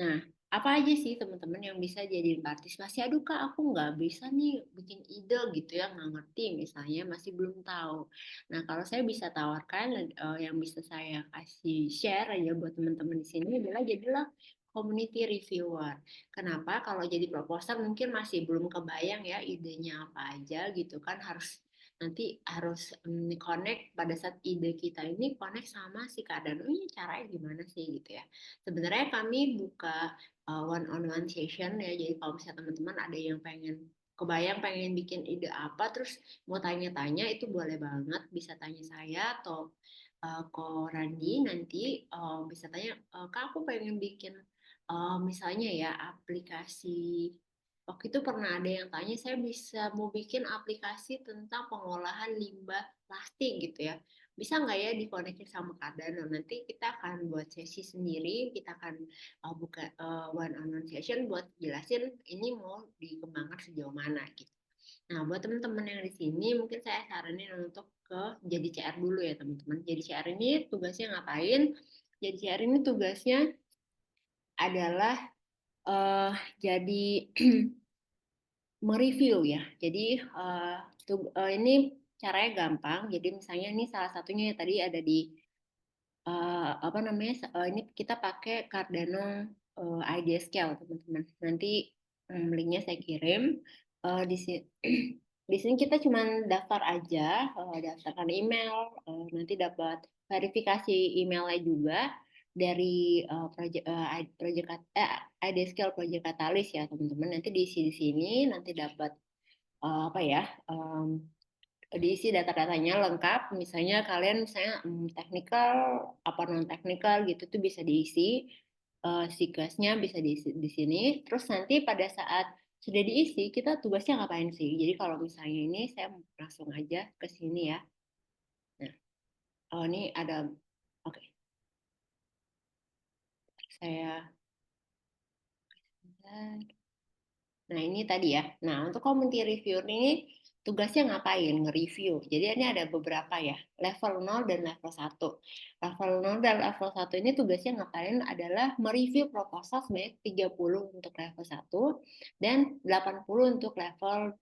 Nah, apa aja sih teman-teman yang bisa jadi partisipasi? Aduh Kak, aku nggak bisa nih bikin ide gitu ya, nggak ngerti misalnya, masih belum tahu. Nah, kalau saya bisa tawarkan, yang bisa saya kasih share aja buat teman-teman di sini adalah jadilah community reviewer. Kenapa? Kalau jadi proposal mungkin masih belum kebayang ya idenya apa aja gitu kan, nanti harus connect pada saat ide kita ini connect sama si keadaan. Oh, ini caranya gimana sih gitu ya. Sebenarnya kami buka one on one session ya. Jadi kalau misalnya teman-teman ada yang pengen bikin ide apa terus mau tanya-tanya itu boleh banget, bisa tanya saya atau Ko Randi nanti bisa tanya, Kak aku pengen bikin misalnya ya aplikasi. Waktu itu pernah ada yang tanya, saya mau bikin aplikasi tentang pengolahan limbah plastik gitu ya. Bisa nggak ya dikoneksi sama Cardano? Nanti kita akan buat sesi sendiri, kita akan buka one on one session buat jelasin ini mau dikembangkan sejauh mana gitu. Nah, buat teman-teman yang di sini mungkin saya saranin untuk jadi CR dulu ya teman-teman. Jadi CR ini tugasnya ngapain? Jadi CR ini tugasnya adalah jadi mereview ya. Jadi ini caranya gampang. Jadi misalnya ini salah satunya tadi ada di apa namanya? Ini kita pakai Cardano Idea Scale teman-teman. Nanti linknya saya kirim. Di sini di sini kita cuma daftar aja, daftarkan email, nanti dapat verifikasi emailnya juga dari Idea Scale Project Catalyst ya teman-teman. Nanti diisi di sini, nanti dapat apa ya? Diisi data-datanya lengkap, misalnya kalian technical apa non technical gitu tuh bisa diisi, sikasnya bisa diisi di sini. Terus nanti pada saat sudah diisi kita tugasnya ngapain sih? Jadi kalau misalnya ini saya langsung aja ke sini ya. Nah, ini ada, oke, saya. Nah, ini tadi ya. Nah, untuk community reviewer ini tugasnya ngapain? Nge-review. Jadi ini ada beberapa ya, level 0 dan level 1. Level 0 dan level 1 ini tugasnya ngapain adalah mereview proposal sebanyak 30 untuk level 1 dan 80 untuk level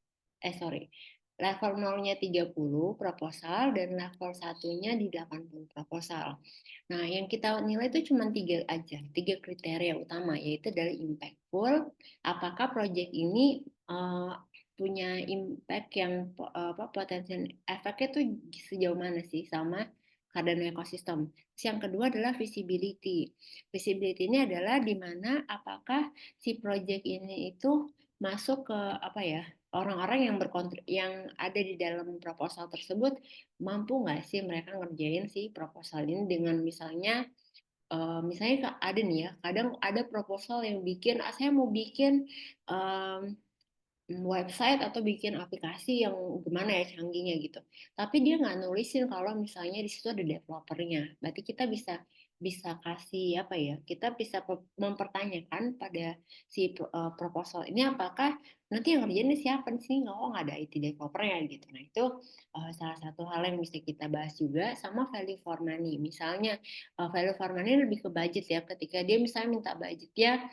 level 0-nya 30 proposal dan level 1-nya di 80 proposal. Nah, yang kita nilai itu cuma 3 aja, 3 kriteria utama, yaitu dari impactful, apakah proyek ini punya impact yang potensial efeknya tuh sejauh mana sih sama Cardano ekosistem. Yang kedua adalah visibility. Visibility ini adalah di mana apakah si proyek ini itu masuk ke apa ya, orang-orang yang ada di dalam proposal tersebut mampu nggak sih mereka ngerjain si proposal ini dengan misalnya ada nih ya, kadang ada proposal yang saya mau bikin website atau bikin aplikasi yang gimana ya canggihnya gitu. Tapi dia nggak nulisin kalau misalnya di situ ada developernya. Berarti kita bisa kasih apa ya? Kita bisa mempertanyakan pada si proposal ini apakah nanti yang ngerjain siapa sih? Nggak ada IT developernya gitu. Nah itu salah satu hal yang bisa kita bahas juga sama value for money. Misalnya value for money lebih ke budget ya. Ketika dia misalnya minta budgetnya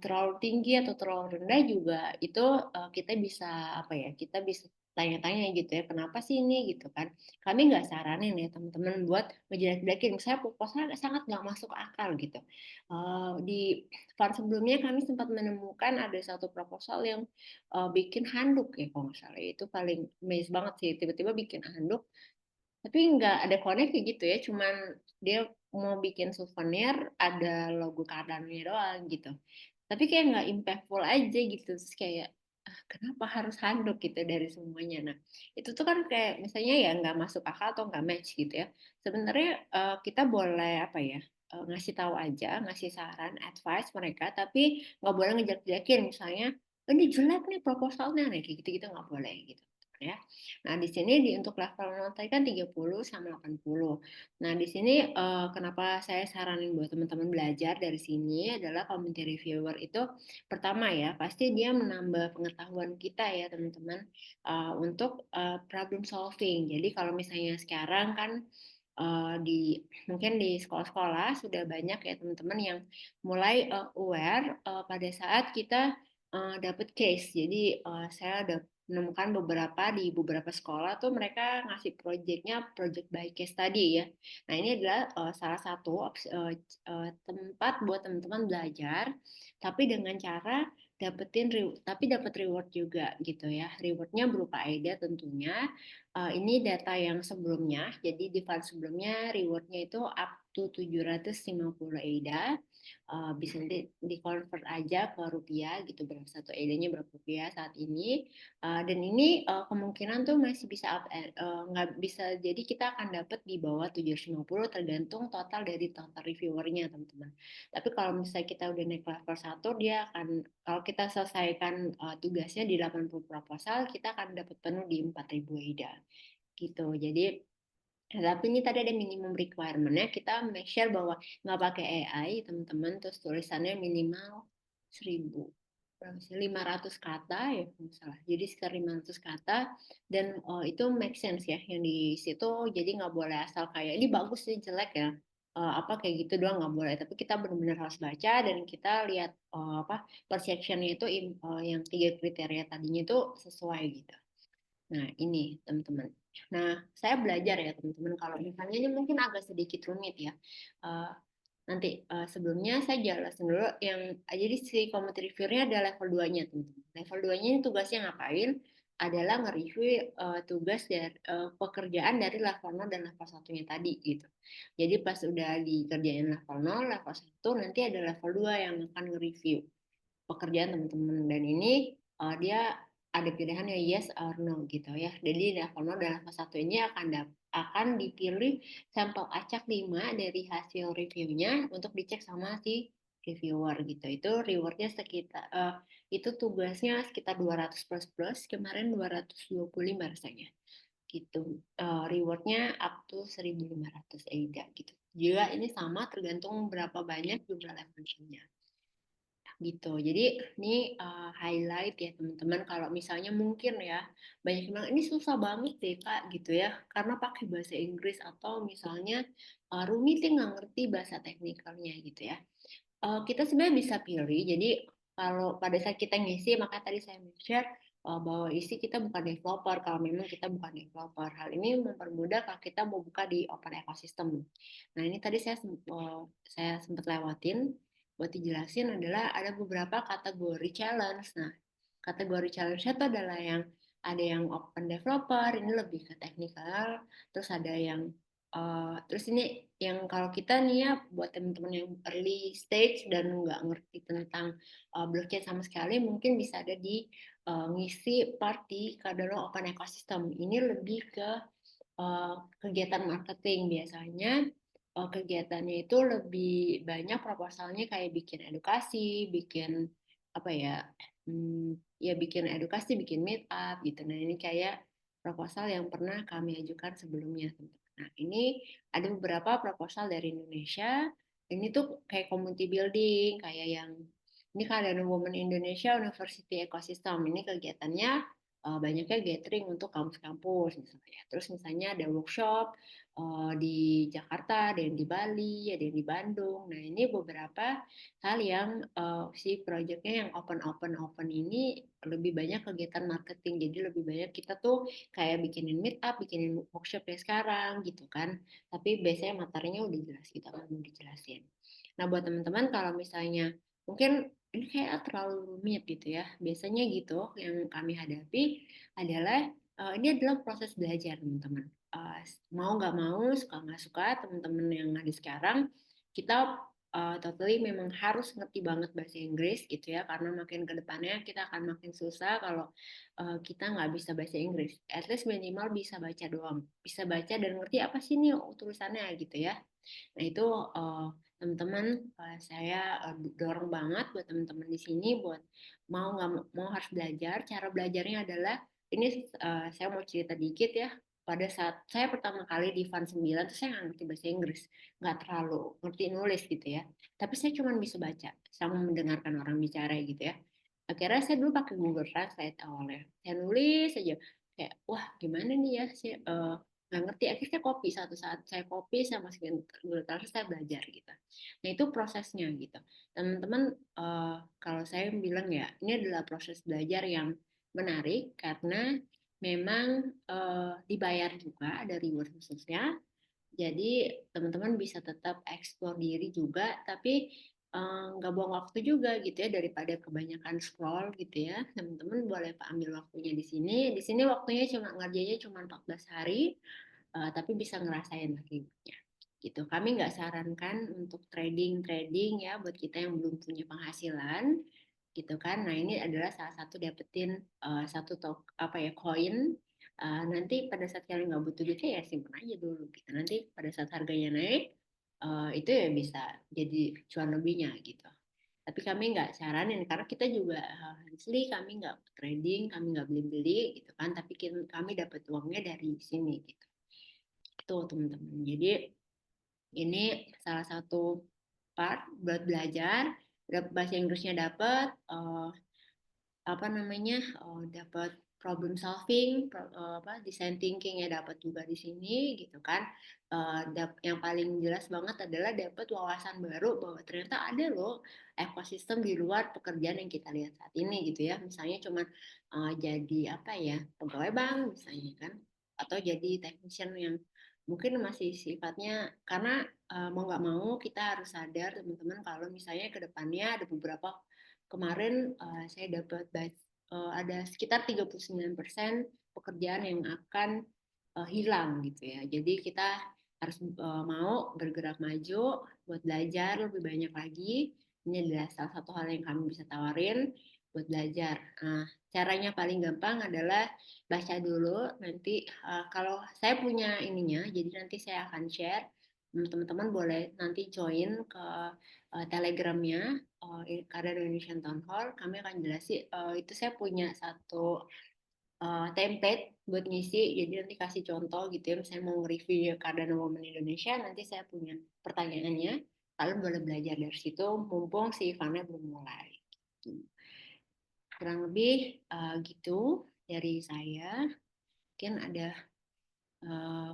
terlalu tinggi atau terlalu rendah juga itu kita bisa apa ya, kita bisa tanya-tanya gitu ya, kenapa sih ini gitu kan. Kami nggak saranin ya teman-teman buat ngejelek-jelekin, misalnya proposal sangat nggak masuk akal gitu. Di fund sebelumnya kami sempat menemukan ada satu proposal yang bikin handuk ya kalau nggak salah, itu paling amazed banget sih, tiba-tiba bikin handuk tapi nggak ada connect kayak gitu ya, cuman dia mau bikin souvenir ada logo Cardano-nya doang gitu, tapi kayak nggak impactful aja gitu. Terus kayak kenapa harus handuk gitu dari semuanya. Nah itu tuh kan kayak misalnya ya nggak masuk akal atau nggak match gitu ya. Sebenarnya kita boleh apa ya, ngasih tahu aja, ngasih saran advice mereka, tapi nggak boleh ngejek-jekin misalnya ini jelek nih proposalnya nih kayak gitu-gitu, nggak boleh gitu. ya. Nah, di sini untuk level 0 tadi kan 30 sama 80. Nah, di sini kenapa saya saranin buat teman-teman belajar dari sini adalah community reviewer itu pertama ya, pasti dia menambah pengetahuan kita ya teman-teman untuk problem solving. Jadi kalau misalnya sekarang kan mungkin di sekolah-sekolah sudah banyak ya teman-teman yang mulai aware pada saat kita dapat case. Jadi saya ada menemukan di beberapa sekolah tuh mereka ngasih proyeknya project by case study ya. Nah ini adalah salah satu tempat buat teman-teman belajar, tapi dengan cara tapi dapat reward juga gitu ya. Rewardnya berupa AIDA tentunya. Ini data yang sebelumnya, jadi di fund sebelumnya rewardnya itu up to 750 AIDA. Bisa di-convert aja ke rupiah gitu, berapa satu AIDA-nya berapa rupiah saat ini. Dan ini kemungkinan tuh masih bisa nggak bisa, jadi kita akan dapat di bawah 750 tergantung total dari total reviewernya teman-teman. Tapi kalau misalnya kita udah naik level 1, dia akan, kalau kita selesaikan tugasnya di 80 proposal, kita akan dapat penuh di 4.000 AIDA gitu. Jadi tapi ini tadi ada minimum requirement-nya, kita make sure bahwa nggak pakai AI teman-teman, terus tulisannya minimal 500 kata ya kalau salah. Jadi sekitar 500 kata dan itu make sense ya yang di situ. Jadi nggak boleh asal kayak ini bagus sih jelek ya. Apa kayak gitu doang nggak boleh. Tapi kita benar-benar harus baca dan kita lihat apa perception-nya itu yang 3 kriteria tadinya itu sesuai gitu. Nah, ini teman-teman. Nah, saya belajar ya teman-teman, kalau misalnya ini mungkin agak sedikit rumit ya. Nanti sebelumnya saya jelasin dulu jadi si community reviewer-nya ada level 2-nya teman-teman. Level 2-nya ini tugasnya ngapain? Adalah nge-review tugas dari pekerjaan dari level 0 dan level 1-nya tadi gitu. Jadi pas udah dikerjain level 0, level 1 nanti ada level 2 yang akan nge-review pekerjaan teman-teman, dan ini dia ada pilihannya yes or no gitu ya. Jadi level 0 dan level 1 ini akan dipilih sampel acak 5 dari hasil reviewnya untuk dicek sama si reviewer gitu. Itu rewardnya sekitar itu tugasnya sekitar 200 plus kemarin 225 rasanya gitu. Rewardnya up to 1.500 AIDA gitu. Juga ini sama tergantung berapa banyak jumlah levelnya gitu. Jadi ini highlight ya teman-teman, kalau misalnya mungkin ya banyak yang bilang ini susah banget deh Kak gitu ya karena pakai bahasa Inggris, atau misalnya rumit ya nggak ngerti bahasa teknikalnya gitu ya. Kita sebenarnya bisa pilih. Jadi kalau pada saat kita ngisi, maka tadi saya share bahwa isi kita bukan developer kalau memang kita bukan developer. Hal ini mempermudah kalau kita mau buka di open ecosystem. Nah ini tadi saya sempat lewatin buat dijelasin adalah ada beberapa kategori challenge. Nah kategori challenge itu adalah ada yang open developer, ini lebih ke teknikal, terus ada yang terus ini yang kalau kita nih ya buat teman-teman yang early stage dan nggak ngerti tentang blockchain sama sekali, mungkin bisa ada di ngisi part di Cardano Open Ecosystem. Ini lebih ke kegiatan marketing. Biasanya kegiatannya itu lebih banyak proposalnya kayak bikin edukasi, bikin apa ya, ya bikin edukasi, bikin meet up gitu. Nah ini kayak proposal yang pernah kami ajukan sebelumnya. Nah ini ada beberapa proposal dari Indonesia. Ini tuh kayak community building, kayak yang ini Cardano Women Indonesia University Ecosystem. Ini kegiatannya banyaknya gathering untuk kampus-kampus misalnya. Terus misalnya ada workshop di Jakarta, ada yang di Bali, ada yang di Bandung. Nah ini beberapa hal yang si proyeknya yang open ini lebih banyak kegiatan marketing. Jadi lebih banyak kita tuh kayak bikinin meet up, bikinin workshop ya sekarang gitu kan. Tapi biasanya materinya udah jelas, kita mau dijelasin. Nah buat teman-teman kalau misalnya mungkin ini kayak terlalu rumit gitu ya. Biasanya gitu yang kami hadapi adalah ini adalah proses belajar teman-teman. Mau nggak mau, suka nggak suka, teman-teman yang ada sekarang, kita totally memang harus ngerti banget bahasa Inggris gitu ya, karena makin ke depannya kita akan makin susah kalau kita nggak bisa bahasa Inggris. At least minimal bisa baca doang. Bisa baca dan ngerti apa sih nih tulisannya gitu ya. Nah itu teman-teman saya dorong banget buat teman-teman di sini buat mau nggak mau harus belajar. Cara belajarnya adalah ini saya mau cerita dikit ya. Pada saat saya pertama kali di Fund 9 tuh saya nggak ngerti bahasa Inggris, nggak terlalu ngerti nulis gitu ya. Tapi saya cuma bisa baca sama mendengarkan orang bicara gitu ya. Akhirnya saya dulu pakai Google Translate awalnya. Saya nulis aja kayak wah gimana nih ya saya nggak ngerti. Akhirnya saya copy satu saat saya copy saya masukin Google Translate saya belajar gitu. Nah itu prosesnya gitu. Teman-teman kalau saya bilang ya ini adalah proses belajar yang menarik karena memang dibayar juga ada reward khususnya. Jadi teman-teman bisa tetap explore diri juga, tapi nggak buang waktu juga gitu ya daripada kebanyakan scroll gitu ya. Teman-teman boleh ambil waktunya di sini. Di sini waktunya cuma ngerjainnya cuma 14 hari, tapi bisa ngerasain lagi gitu. Kami nggak sarankan untuk trading ya buat kita yang belum punya penghasilan gitu kan. Nah ini adalah salah satu dapetin satu koin. Nanti pada saat kalian nggak butuh duitnya ya simpan aja dulu gitu. Nanti pada saat harganya naik itu ya bisa jadi cuan lebihnya gitu. Tapi kami nggak saranin karena kita juga asli kami nggak trading, kami nggak beli-beli gitu kan. Tapi kami dapat uangnya dari sini gitu. Itu teman-teman. Jadi ini salah satu part buat belajar. Bahasa Inggrisnya dapat, apa namanya, dapat problem solving, design thinking ya dapat juga di sini gitu kan. Yang paling jelas banget adalah dapat wawasan baru bahwa ternyata ada loh ekosistem di luar pekerjaan yang kita lihat saat ini gitu ya. Misalnya cuma jadi apa ya pegawai bank misalnya kan, atau jadi technician yang mungkin masih sifatnya karena mau nggak mau kita harus sadar teman-teman kalau misalnya ke depannya ada beberapa kemarin saya dapat ada sekitar 39% pekerjaan yang akan hilang gitu ya. Jadi kita harus mau bergerak maju buat belajar lebih banyak lagi. Ini adalah salah satu hal yang kami bisa tawarin buat belajar. Nah, caranya paling gampang adalah baca dulu. Nanti kalau saya punya ininya, jadi nanti saya akan share. Teman-teman boleh nanti join ke Telegramnya Karya Indonesian Town Hall. Kami akan jelasin. Itu saya punya satu template buat ngisi. Jadi nanti kasih contoh gitu ya. Misalnya mau review Cardano Women Indonesia, nanti saya punya pertanyaannya. Kalian boleh belajar dari situ. Mumpung si eventnya belum mulai. Kurang lebih gitu dari saya. Mungkin ada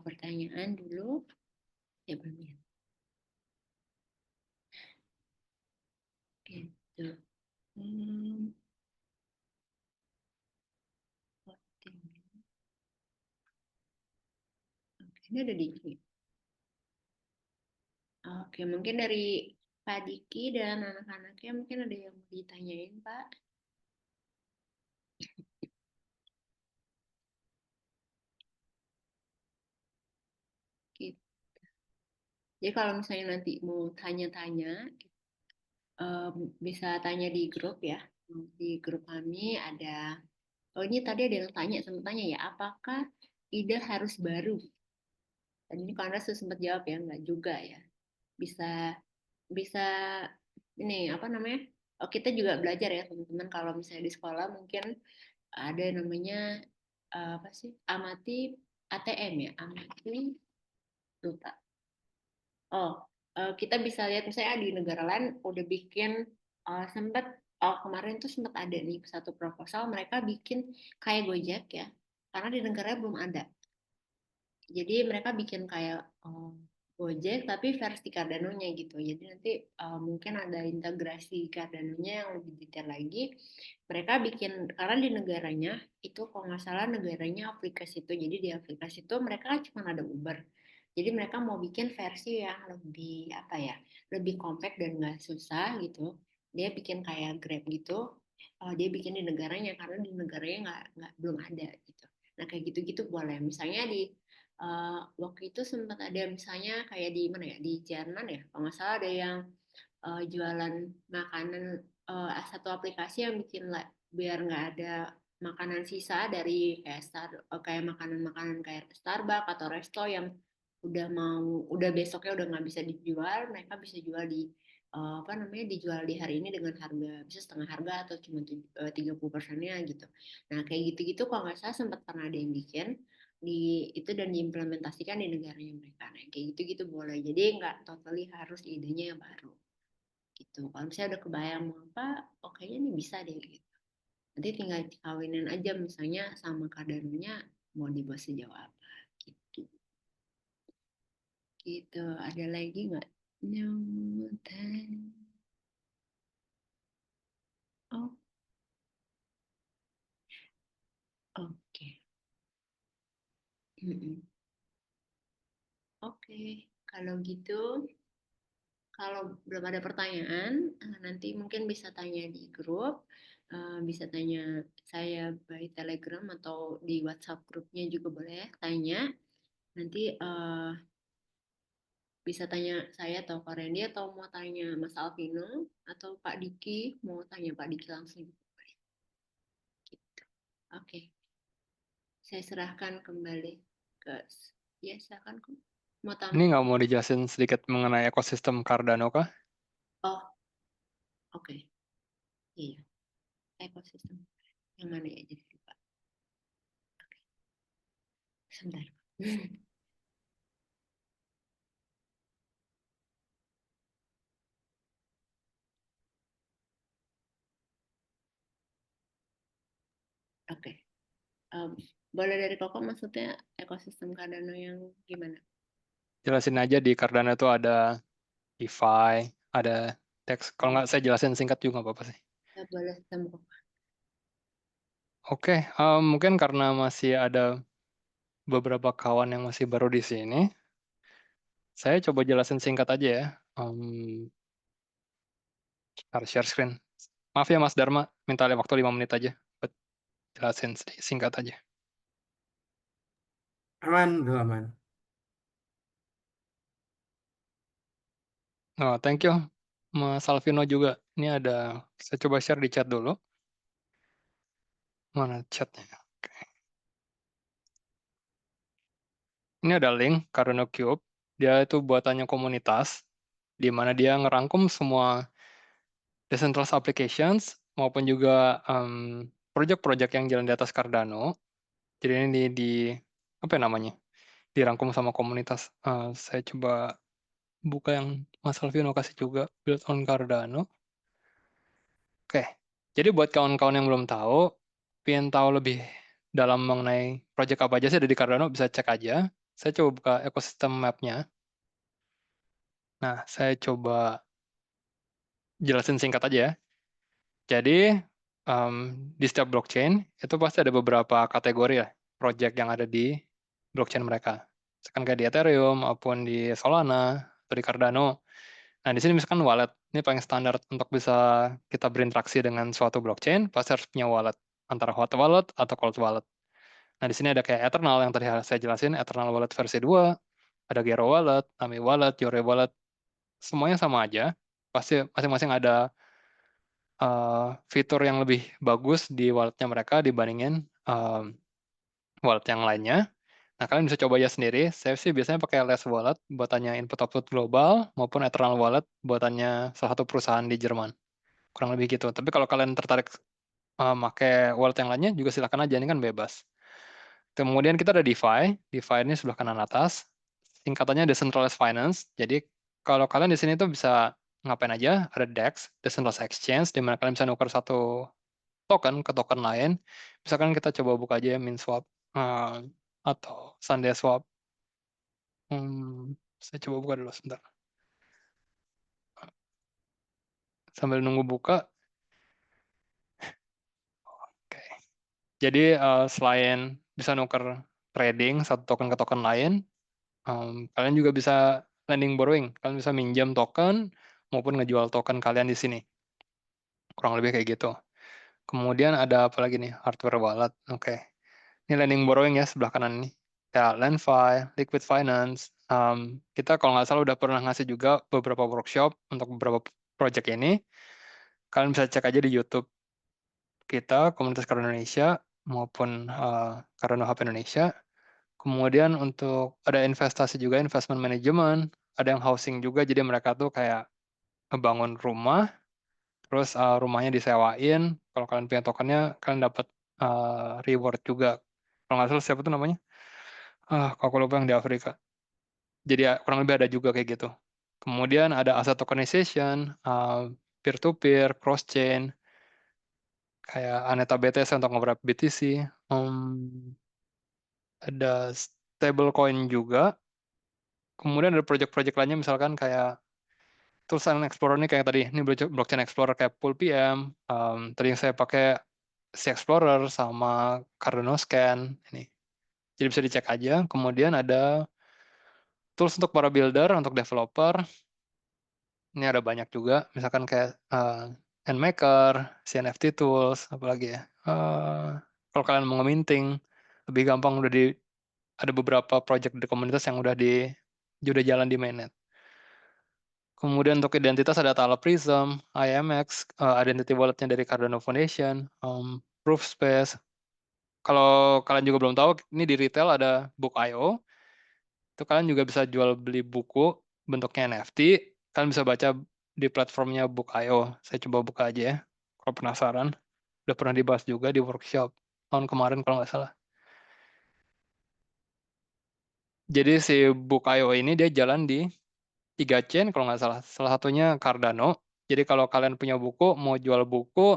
pertanyaan dulu. Ya belum ya. Gitu. Ini ada Diki. Oke, mungkin dari Pak Diki dan anak-anaknya mungkin ada yang mau ditanyain, Pak. Gitu. Jadi kalau misalnya nanti mau tanya-tanya, bisa tanya di grup ya. Di grup kami ada, oh ini tadi ada yang tanya, sempat tanya ya, apakah ide harus baru? Dan ini karena saya sempat jawab ya, enggak juga ya. Bisa bisa ini apa namanya? Oh, kita juga belajar ya teman-teman kalau misalnya di sekolah mungkin ada namanya apa sih? Amati ATM ya, amati lupa. Oh, kita bisa lihat misalnya di negara lain udah bikin sempat kemarin tuh sempat ada nih satu proposal mereka bikin kayak Gojek ya, karena di negaranya belum ada. Jadi mereka bikin kayak Gojek tapi versi Cardano-nya gitu. Jadi nanti mungkin ada integrasi Cardano-nya yang lebih detail lagi. Mereka bikin karena di negaranya itu kalau nggak salah negaranya Afrika situ. Jadi di Afrika situ mereka cuma ada Uber. Jadi mereka mau bikin versi yang lebih apa ya, lebih compact dan nggak susah gitu. Dia bikin kayak Grab gitu. Dia bikin di negaranya karena di negaranya nggak belum ada gitu. Nah kayak gitu-gitu boleh. Misalnya di waktu itu sempat ada misalnya kayak di mana ya di Jerman ya kalau nggak salah ada yang jualan makanan satu aplikasi yang bikin biar nggak ada makanan sisa dari kayak makanan-makanan kayak Starbucks atau resto yang udah besoknya udah nggak bisa dijual mereka bisa jual di apa namanya dijual di hari ini dengan harga bisa setengah harga atau cuma 30%-nya gitu. Nah kayak gitu-gitu kalau nggak salah sempat pernah ada yang bikin di itu dan diimplementasikan di negaranya mereka. Nah kayak gitu-gitu boleh. Jadi nggak totally harus idenya yang baru gitu. Kalau misalnya udah kebayang mau apa, oh kayaknya ini bisa deh gitu. Nanti tinggal dikawinin aja misalnya sama Cardano-nya mau dibuat sejauh apa gitu. Gitu. Ada lagi nggak? Nyamuten. Oh, oke. Mm-mm. Oke, kalau gitu, kalau belum ada pertanyaan, nanti mungkin bisa tanya di grup, bisa tanya saya by Telegram atau di WhatsApp grupnya juga boleh tanya. Nanti bisa tanya saya atau Kak Randy atau mau tanya Mas Alvino atau Pak Diki, mau tanya Pak Diki langsung juga boleh. Gitu. Oke, saya serahkan kembali ke, ya silakan kok. Mau Ini tambah? nggak mau dijelasin sedikit mengenai ekosistem Cardano kah? Oh, oke. Iya, ekosistem. Yang mana ya jadi lupa. Sebentar. Oke. Em, boleh dari Koko maksudnya ekosistem Cardano yang gimana? Jelasin aja di Cardano itu ada DeFi, ada DEX. Kalau nggak saya jelasin singkat juga nggak apa-apa sih. Ya, boleh sama Koko. Oke, mungkin karena masih ada beberapa kawan yang masih baru di sini, saya coba jelasin singkat aja ya. Harus share screen. Maaf ya Mas Dharma, minta waktu 5 menit aja buat jelasin singkat aja. Aman, udah aman. Oh, thank you Mas Alvino juga. Ini ada, saya coba share di chat dulu. Mana chatnya? Oke. Ini ada link Cardano Cube. Dia itu buatannya komunitas, di mana dia ngerangkum semua decentralized applications maupun juga project-project yang jalan di atas Cardano. Jadi ini apa ya namanya? Dirangkum sama komunitas. Saya coba buka yang Mas Alvino kasih juga, build on Cardano. Oke, jadi buat kawan-kawan yang belum tahu, pengen tahu lebih dalam mengenai project apa aja sih ada di Cardano, bisa cek aja. Saya coba buka ekosistem map-nya. Nah, saya coba jelasin singkat aja ya. Jadi, di setiap blockchain, itu pasti ada beberapa kategori ya, project yang ada di blockchain mereka. Misalkan kayak di Ethereum, maupun di Solana, atau di Cardano. Nah, di sini misalkan wallet, ini paling standar untuk bisa kita berinteraksi dengan suatu blockchain, pasti harus punya wallet, antara hot wallet atau cold wallet. Nah, di sini ada kayak Eternal yang tadi saya jelasin, Eternal Wallet versi 2, ada Gero Wallet, Nami Wallet, Yore Wallet, semuanya sama aja. Pasti masing-masing ada fitur yang lebih bagus di walletnya mereka dibandingin wallet yang lainnya. Nah, kalian bisa coba aja sendiri. Saya sih biasanya pakai Les Wallet buatannya input-output global maupun Eternal Wallet buatannya salah satu perusahaan di Jerman. Kurang lebih gitu. Tapi kalau kalian tertarik pakai wallet yang lainnya juga silakan aja, ini kan bebas. Kemudian kita ada DeFi. DeFi ini sebelah kanan atas. Singkatannya Decentralized Finance. Jadi kalau kalian di sini tuh bisa ngapain aja, ada DEX, Decentralized Exchange, di mana kalian bisa nuker satu token ke token lain. Misalkan kita coba buka aja ya, MinSwap atau SundaeSwap. Saya coba buka dulu sebentar. Sambil nunggu buka. Oke. Jadi selain bisa nuker trading satu token ke token lain, kalian juga bisa lending borrowing. Kalian bisa minjam token maupun ngejual token kalian di sini. Kurang lebih kayak gitu. Kemudian ada apa lagi nih? Hardware wallet. Oke. Ini lending borrowing ya sebelah kanan ini. Ya, LendFi, Liquid Finance. Kita kalau nggak salah udah pernah ngasih juga beberapa workshop untuk beberapa project ini. Kalian bisa cek aja di YouTube kita, Komunitas Cardano Indonesia, maupun Cardano Hub Indonesia. Kemudian untuk ada investasi juga, investment management, ada yang housing juga, jadi mereka tuh kayak ngebangun rumah, terus rumahnya disewain. Kalau kalian punya tokennya, kalian dapat reward juga. Kalau nggak salah siapa tuh namanya? Kalau aku lupa yang di Afrika. Jadi ya, kurang lebih ada juga kayak gitu. Kemudian ada asset tokenization, peer-to-peer, cross-chain, kayak Aneta BTC untuk nge-wrap BTC. Ada stablecoin juga. Kemudian ada project-project lainnya misalkan kayak tools Silent Explorer ini kayak tadi, ini blockchain explorer kayak Pool.pm. Tadi yang saya pakai C Explorer sama Cardano Scan ini. Jadi bisa dicek aja. Kemudian ada tools untuk para builder, untuk developer. Ini ada banyak juga, misalkan kayak Nmaker, CNFT tools, apalagi ya. Kalau kalian mau nge-minting, lebih gampang ada beberapa project di komunitas yang udah jalan di mainnet. Kemudian untuk identitas ada Tala Prism, IMX, identity walletnya dari Cardano Foundation, Proofspace. Kalau kalian juga belum tahu, ini di retail ada Book.io. Itu kalian juga bisa jual beli buku bentuknya NFT. Kalian bisa baca di platformnya Book.io. Saya coba buka aja ya, kalau penasaran. Udah pernah dibahas juga di workshop tahun kemarin kalau nggak salah. Jadi si Book.io ini dia jalan di 3 chain kalau nggak salah. Salah satunya Cardano. Jadi kalau kalian punya buku, mau jual buku,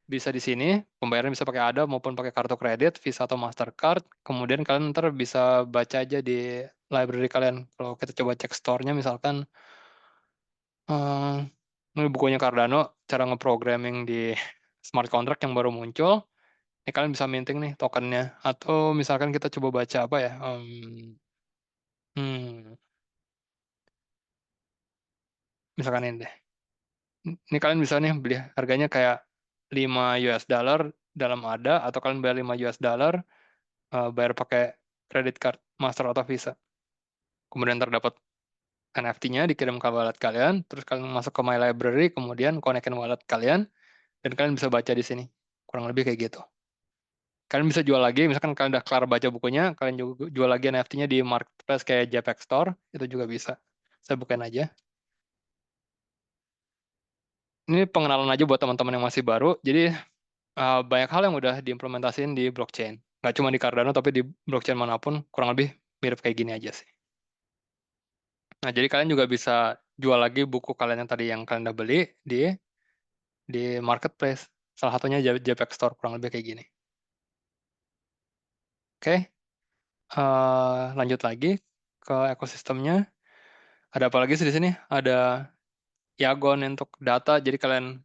bisa di sini. Pembayaran bisa pakai ADA maupun pakai kartu kredit, Visa atau Mastercard. Kemudian kalian ntar bisa baca aja di library kalian. Kalau kita coba cek store-nya misalkan, ini bukunya Cardano, cara nge-programming di smart contract yang baru muncul. Ini kalian bisa minting nih tokennya. Atau misalkan kita coba baca apa ya? Misalkan ini deh. Ini kalian bisa nih beli harganya kayak 5 US dollar dalam ADA, atau kalian bayar 5 US dollar, bayar pakai credit card, Master atau Visa. Kemudian terdapat NFT-nya dikirim ke wallet kalian, terus kalian masuk ke My Library, kemudian konekin wallet kalian, dan kalian bisa baca di sini. Kurang lebih kayak gitu. Kalian bisa jual lagi, misalkan kalian udah kelar baca bukunya, kalian juga jual lagi NFT-nya di marketplace kayak JPEG Store, itu juga bisa. Saya bukain aja. Ini pengenalan aja buat teman-teman yang masih baru. Jadi banyak hal yang udah diimplementasiin di blockchain. Nggak cuma di Cardano, tapi di blockchain manapun kurang lebih mirip kayak gini aja sih. Nah, jadi kalian juga bisa jual lagi buku kalian yang tadi yang kalian udah beli di marketplace. Salah satunya JPEG Store, kurang lebih kayak gini. Oke, lanjut lagi ke ekosistemnya. Ada apa lagi sih di sini? Ada Yagon untuk data, jadi kalian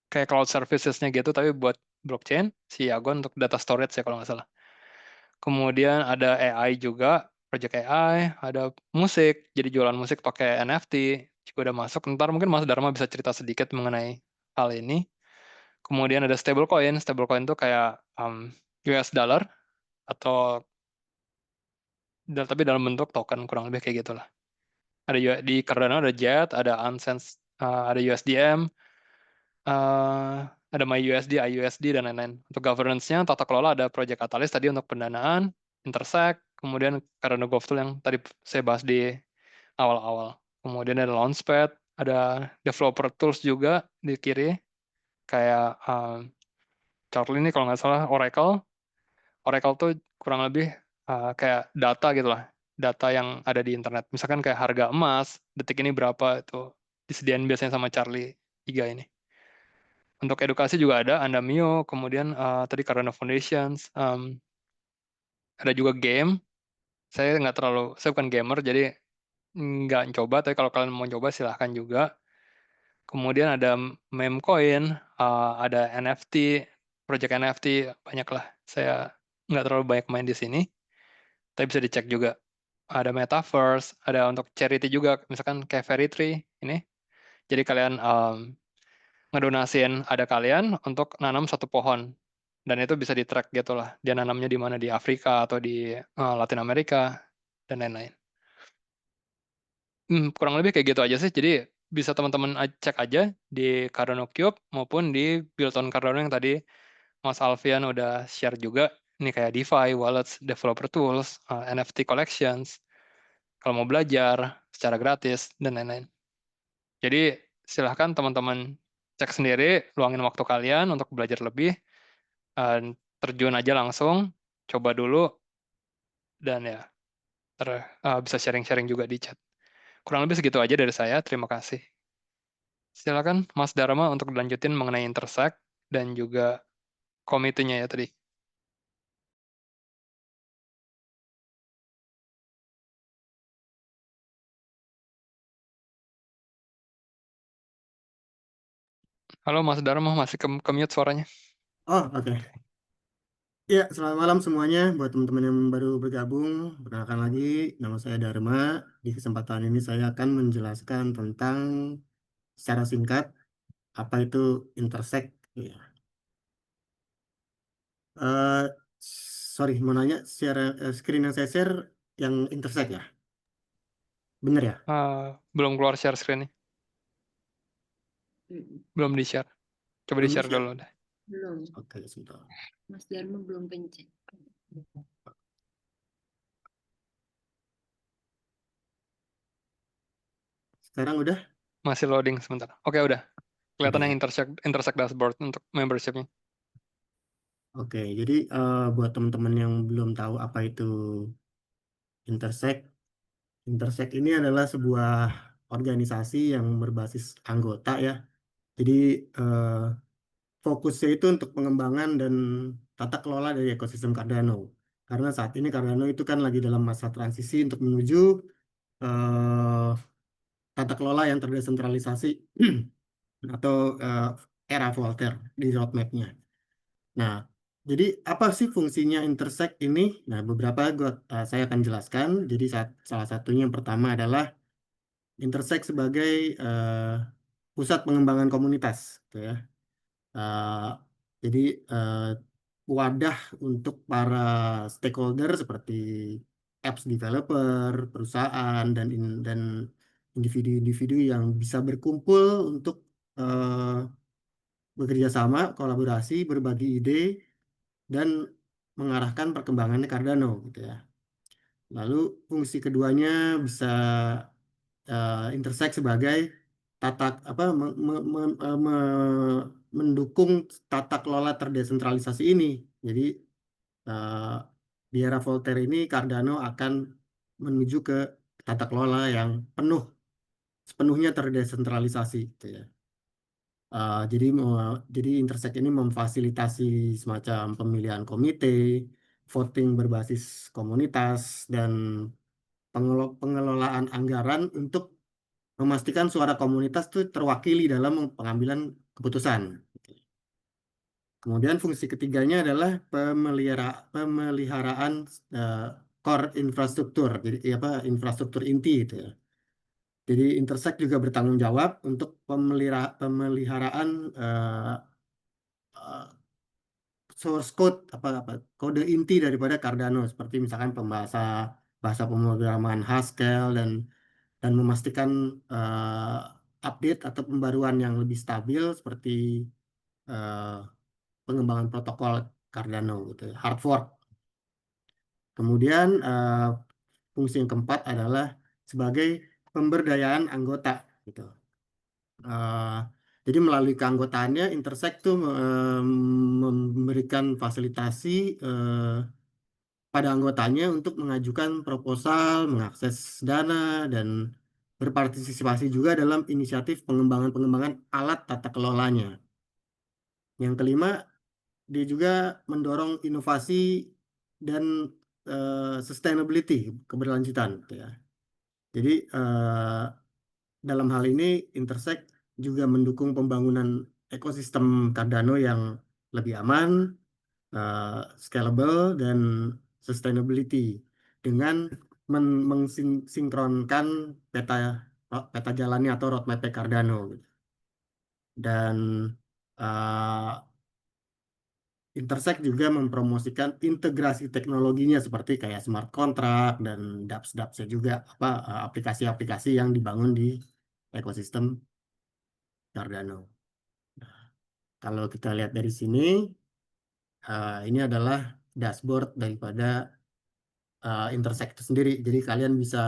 kayak cloud services-nya gitu, tapi buat blockchain, si Yagon untuk data storage ya kalau nggak salah. Kemudian ada AI juga, project AI, ada musik, jadi jualan musik pakai NFT, juga udah masuk. Ntar mungkin Mas Dharma bisa cerita sedikit mengenai hal ini. Kemudian ada stablecoin itu kayak US dollar, atau tapi dalam bentuk token, kurang lebih kayak gitulah. Di Cardano ada JET, ada Unsense, ada USDM, ada MyUSD, IUSD, dan lain-lain. Untuk governance-nya, tata kelola ada Project Catalyst tadi untuk pendanaan, Intersect, kemudian Cardano GovTool yang tadi saya bahas di awal-awal. Kemudian ada Launchpad, ada developer tools juga di kiri, kayak Charlie ini kalau nggak salah Oracle. Oracle tuh kurang lebih kayak data gitu lah, data yang ada di internet. Misalkan kayak harga emas, detik ini berapa, itu disediain biasanya sama Charlie 3 ini. Untuk edukasi juga ada Andamio, kemudian tadi Cardano Foundations, ada juga game. Saya bukan gamer, jadi nggak coba, tapi kalau kalian mau coba silahkan juga. Kemudian ada Memecoin, ada NFT, project NFT, banyak lah. Saya nggak terlalu banyak main di sini, tapi bisa dicek juga. Ada Metaverse, ada untuk charity juga, misalkan kayak Fairy Tree ini. Jadi kalian ngedonasiin ada kalian untuk nanam satu pohon. Dan itu bisa di-track gitu lah. Dia nanamnya di mana, di Afrika atau di Latin Amerika, dan lain-lain. Kurang lebih kayak gitu aja sih. Jadi bisa teman-teman cek aja di Cardano Cube maupun di Build on Cardano yang tadi Mas Alfian udah share juga. Ini kayak DeFi, wallets, developer tools, NFT collections, kalau mau belajar secara gratis, dan lain-lain. Jadi silahkan teman-teman cek sendiri, luangin waktu kalian untuk belajar lebih, terjun aja langsung, coba dulu, dan ya bisa sharing-sharing juga di chat. Kurang lebih segitu aja dari saya, terima kasih. Silakan Mas Dharma untuk dilanjutin mengenai intersect dan juga komitenya ya tadi. Halo Mas Dharma, masih ke-mute suaranya. Oh, oke. Ya, selamat malam semuanya. Buat teman-teman yang baru bergabung, perkenalkan lagi, nama saya Dharma. Di kesempatan ini saya akan menjelaskan tentang secara singkat apa itu intersect. Ya. Eh, sorry, mau nanya, screen yang saya share yang intersect ya? Bener ya? Belum keluar share screen-nya, Mm-mm. belum di-share. Coba Belum di-share di-share? dulu deh. Belum, Oke, sebentar. Mas Dharma belum pencet. Sekarang udah? Masih loading sebentar. Oke, udah. Kelihatan Udah yang ya? intersect dashboard untuk membership-nya. Oke, jadi buat teman-teman yang belum tahu apa itu intersect, intersect ini adalah sebuah organisasi yang berbasis anggota ya. Jadi eh, fokusnya itu untuk pengembangan dan tata kelola dari ekosistem Cardano. Karena saat ini Cardano itu kan lagi dalam masa transisi untuk menuju eh, tata kelola yang terdesentralisasi atau era Voltaire di roadmap-nya. Nah, jadi apa sih fungsinya intersect ini? Nah, beberapa saya akan jelaskan. Jadi salah satunya yang pertama adalah intersect sebagai pusat pengembangan komunitas, gitu ya. Eh, jadi eh, wadah untuk para stakeholder seperti apps developer, perusahaan dan individu-individu yang bisa berkumpul untuk eh, bekerja sama, kolaborasi, berbagi ide dan mengarahkan perkembangannya Cardano gitu ya. Lalu fungsi keduanya bisa intersect sebagai tata apa mendukung tata kelola terdesentralisasi ini. Jadi eh, di era Voltaire ini Cardano akan menuju ke tata kelola yang sepenuhnya terdesentralisasi gitu ya. Jadi Intersect ini memfasilitasi semacam pemilihan komite, voting berbasis komunitas, dan pengelolaan anggaran untuk memastikan suara komunitas itu terwakili dalam pengambilan keputusan. Kemudian fungsi ketiganya adalah pemeliharaan eh, core infrastruktur, jadi apa infrastruktur inti itu ya. Jadi Intersect juga bertanggung jawab untuk pemeliharaan eh, source code apa kode inti daripada Cardano seperti misalkan bahasa pemrograman Haskell dan memastikan update atau pembaruan yang lebih stabil seperti eh, pengembangan protokol Cardano gitu, hard fork. Kemudian fungsi yang keempat adalah sebagai pemberdayaan anggota gitu. Eh, jadi melalui keanggotaannya Intersect tuh memberikan fasilitasi pada anggotanya untuk mengajukan proposal, mengakses dana, dan berpartisipasi juga dalam inisiatif pengembangan-pengembangan alat tata kelolanya. Yang kelima, dia juga mendorong inovasi dan sustainability, keberlanjutan, gitu ya. Jadi dalam hal ini Intersect juga mendukung pembangunan ekosistem Cardano yang lebih aman, scalable, dan sustainability dengan mensinkronkan peta peta jalannya atau roadmap Cardano gitu. Dan uh, Intersect juga mempromosikan integrasi teknologinya seperti kayak smart contract dan dApps-dApps-nya juga apa aplikasi-aplikasi yang dibangun di ekosistem Cardano. Kalau kita lihat dari sini, ini adalah dashboard daripada Intersect itu sendiri. Jadi kalian bisa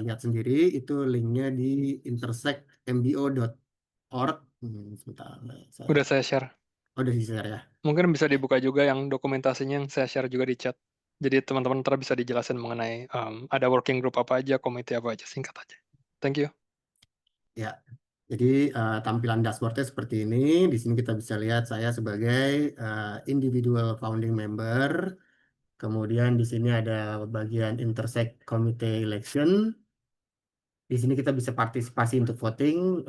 lihat sendiri, itu linknya di intersectmbo.org. Sebentar, Udah saya share. udah di-share ya. Mungkin bisa dibuka juga yang dokumentasinya yang saya share juga di chat. Jadi teman-teman ntar bisa dijelasin mengenai ada working group apa aja, komite apa aja, singkat aja. Thank you. Ya, jadi tampilan dashboardnya seperti ini. Di sini kita bisa lihat saya sebagai individual founding member. Kemudian di sini ada bagian intersect committee election. Di sini kita bisa partisipasi untuk voting,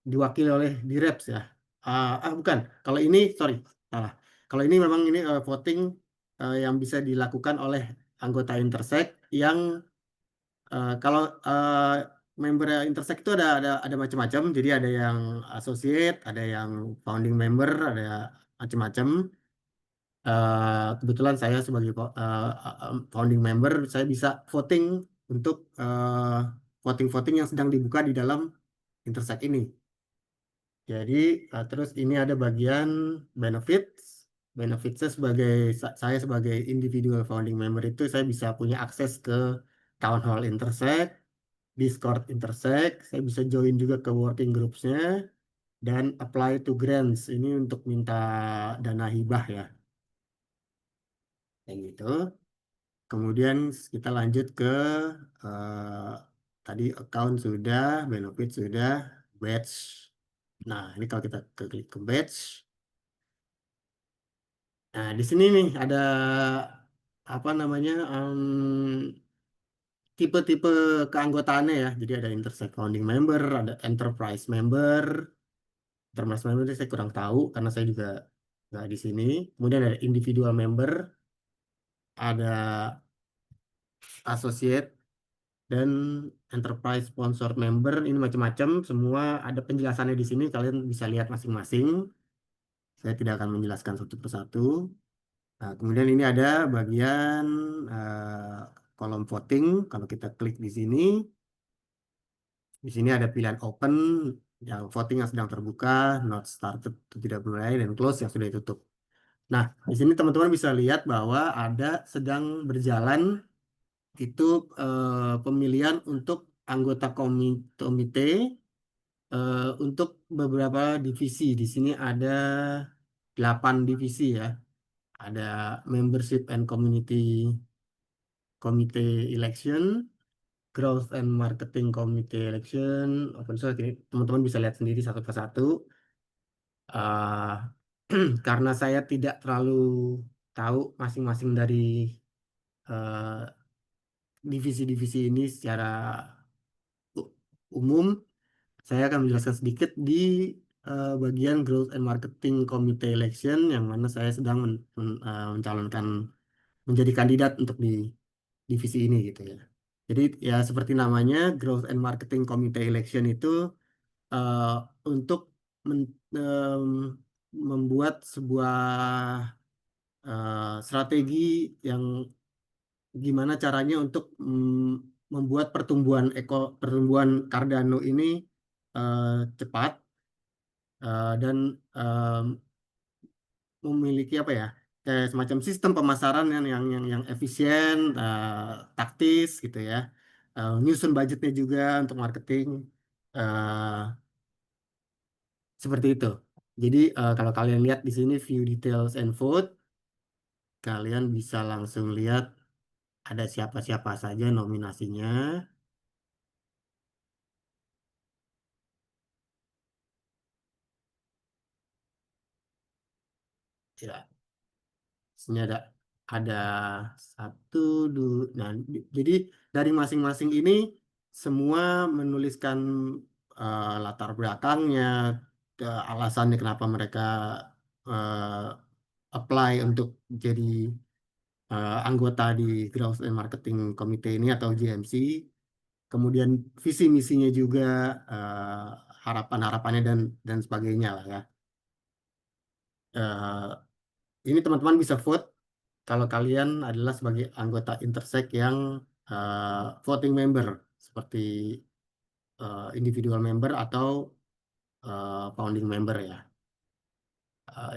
diwakili oleh Direps ya. Bukan, kalau ini sorry salah. Kalau ini memang ini voting yang bisa dilakukan oleh anggota intersect yang kalau member Intersect itu ada macam-macam. Jadi ada yang associate, ada yang founding member, ada macam-macam. Kebetulan saya sebagai founding member, saya bisa voting untuk voting-voting yang sedang dibuka di dalam Intersect ini. Jadi terus ini ada bagian benefits. Benefitsnya saya sebagai individual founding member itu saya bisa punya akses ke Town Hall Intersect, Discord Intersect, saya bisa join juga ke working groups-nya, dan apply to grants. Ini untuk minta dana hibah ya. Kayak gitu. Kemudian kita lanjut ke tadi account sudah, benefit sudah, badge. Nah, ini kalau kita klik ke badge. Nah, di sini nih ada apa namanya tipe-tipe keanggotaannya ya. Jadi ada Intersect Founding Member, ada Enterprise Member. Enterprise Member itu saya kurang tahu karena saya juga nggak di sini. Kemudian ada Individual Member, ada Associate, dan Enterprise Sponsored Member. Ini macam-macam. Semua ada penjelasannya di sini. Kalian bisa lihat masing-masing. Saya tidak akan menjelaskan satu persatu. Nah, kemudian ini ada bagian kolom voting. Kalau kita klik di sini ada pilihan open, yang voting yang sedang terbuka, not started itu tidak mulai, dan close yang sudah ditutup. Nah, di sini teman-teman bisa lihat bahwa ada sedang berjalan itu pemilihan untuk anggota komite untuk beberapa divisi. Di sini ada 8 divisi ya. Ada membership and community committee election, growth and marketing committee election, open source. Ini teman-teman bisa lihat sendiri satu persatu. Karena saya tidak terlalu tahu masing-masing dari divisi-divisi ini secara umum, saya akan menjelaskan sedikit di bagian Growth and Marketing Committee Election, yang mana saya sedang mencalonkan menjadi kandidat untuk di divisi ini gitu ya. Jadi ya seperti namanya, Growth and Marketing Committee Election itu eh, untuk membuat sebuah strategi yang gimana caranya untuk membuat pertumbuhan Cardano ini eh, cepat dan memiliki apa ya, kayak semacam sistem pemasaran yang efisien, taktis gitu ya. Nyusun budgetnya juga untuk marketing, eh, seperti itu. Jadi kalau kalian lihat di sini view details and vote, kalian bisa langsung lihat ada siapa-siapa saja nominasinya. Ya, sini ada satu, dua. Nah, jadi dari masing-masing ini semua menuliskan latar belakangnya, alasannya kenapa mereka eh, apply untuk jadi anggota di Growth and Marketing Committee ini atau GMC. Kemudian visi misinya juga, harapan-harapannya dan sebagainya lah ya. Eh, ini teman-teman bisa vote kalau kalian adalah sebagai anggota Intersect yang voting member, seperti individual member atau founding member ya.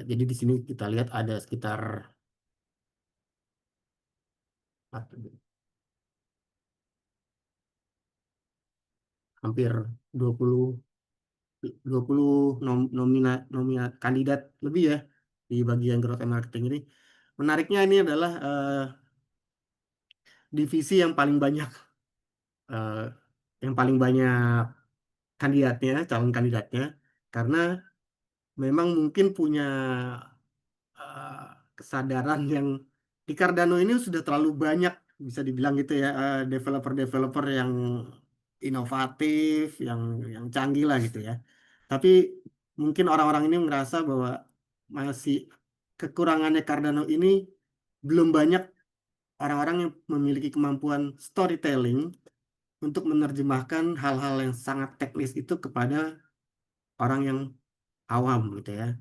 Jadi di sini kita lihat ada sekitar hampir 20 nomina kandidat lebih ya di bagian growth and marketing ini. Menariknya ini adalah divisi yang paling banyak eh, kandidatnya, calon kandidatnya, karena memang mungkin punya eh, kesadaran yang di Cardano ini sudah terlalu banyak, bisa dibilang gitu ya, developer-developer yang inovatif, yang canggih lah gitu ya. Tapi mungkin orang-orang ini merasa bahwa masih kekurangannya Cardano ini belum banyak orang-orang yang memiliki kemampuan storytelling untuk menerjemahkan hal-hal yang sangat teknis itu kepada orang yang awam gitu ya.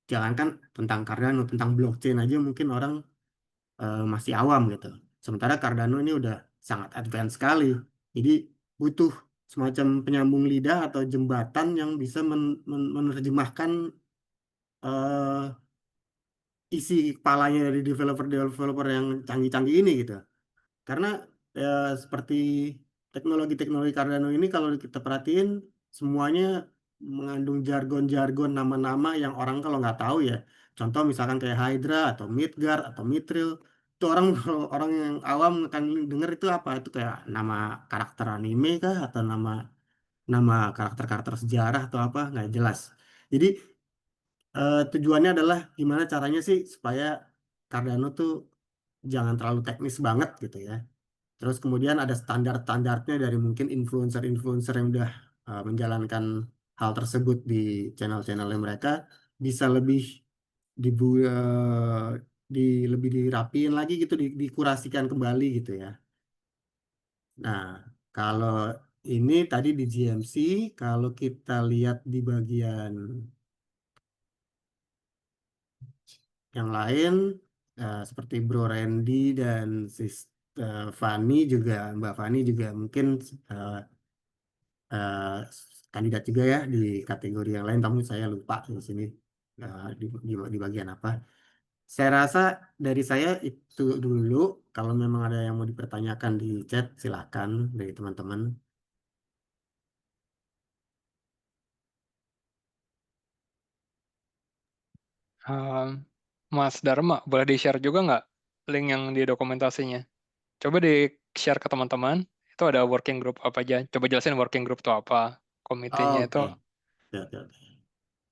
Jangankan tentang Cardano, tentang blockchain aja mungkin orang masih awam gitu. Sementara Cardano ini udah sangat advance sekali. Jadi butuh semacam penyambung lidah atau jembatan yang bisa menerjemahkan eh, isi kepalanya dari developer-developer yang canggih-canggih ini gitu. Karena seperti teknologi-teknologi Cardano ini kalau kita perhatiin semuanya mengandung jargon-jargon nama-nama yang orang kalau nggak tahu ya. Contoh misalkan kayak Hydra atau Midgard atau Mithril. Itu orang kalau orang yang awam akan denger itu apa? Itu kayak nama karakter anime kah atau nama nama karakter-karakter sejarah atau apa? Nggak jelas. Jadi tujuannya adalah gimana caranya sih supaya Cardano tuh jangan terlalu teknis banget gitu ya. Terus kemudian ada standar-standarnya dari mungkin influencer-influencer yang udah menjalankan hal tersebut di channel-channelnya mereka bisa lebih dibu eh, di lebih dirapiin lagi gitu, dikurasikan kembali gitu ya. Nah, kalau ini tadi di GMC, kalau kita lihat di bagian yang lain seperti Bro Randy dan Fani juga, Mbak Fani juga mungkin eh, eh, kandidat juga ya di kategori yang lain, tapi saya lupa di sini di bagian apa. Saya rasa dari saya itu dulu. Kalau memang ada yang mau dipertanyakan di chat, silakan dari teman-teman. Mas Dharma, boleh di-share juga nggak link yang di dokumentasinya? Coba di-share ke teman-teman. Itu ada working group apa aja? Coba jelasin working group itu apa. Komitenya itu Oke, oke, oke, oke.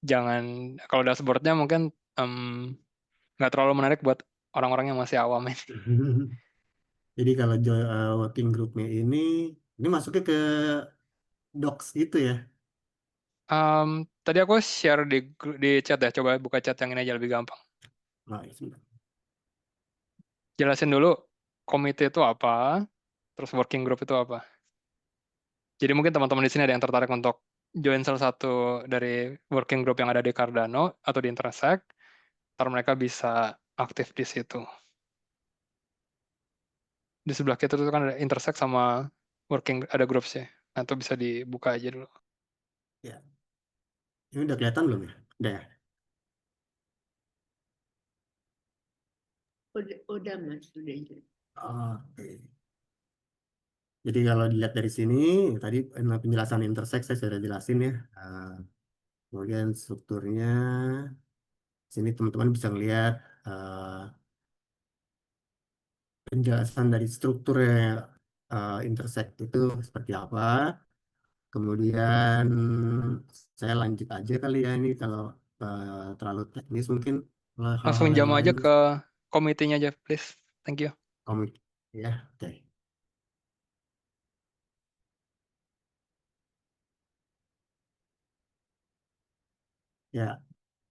jangan, kalau dashboardnya mungkin em, nggak terlalu menarik buat orang-orang yang masih awam ini. Jadi kalau working groupnya ini masuknya ke docs gitu ya. Tadi aku share di chat ya. Coba buka chat yang ini aja lebih gampang. Nah, ya, sebentar. Jelasin dulu komite itu apa, terus working group itu apa. Jadi mungkin teman-teman di sini ada yang tertarik untuk join salah satu dari working group yang ada di Cardano atau di Intersect, ntar mereka bisa aktif di situ. Di sebelah kita itu kan ada Intersect sama working, ada groups ya. Nah, itu bisa dibuka aja dulu. Ya, ini udah kelihatan belum ya? Udah ya? Udah Mas, udah jadi. Oke. Jadi kalau dilihat dari sini, tadi penjelasan intersex saya sudah jelasin ya. Kemudian strukturnya, sini teman-teman bisa melihat penjelasan dari strukturnya intersect itu seperti apa. Kemudian saya lanjut aja kali ya ini kalau terlalu teknis mungkin hal-hal Langsung yang jam lain aja ke komitinya aja, please. Thank you. komik ya. Oke. Ya,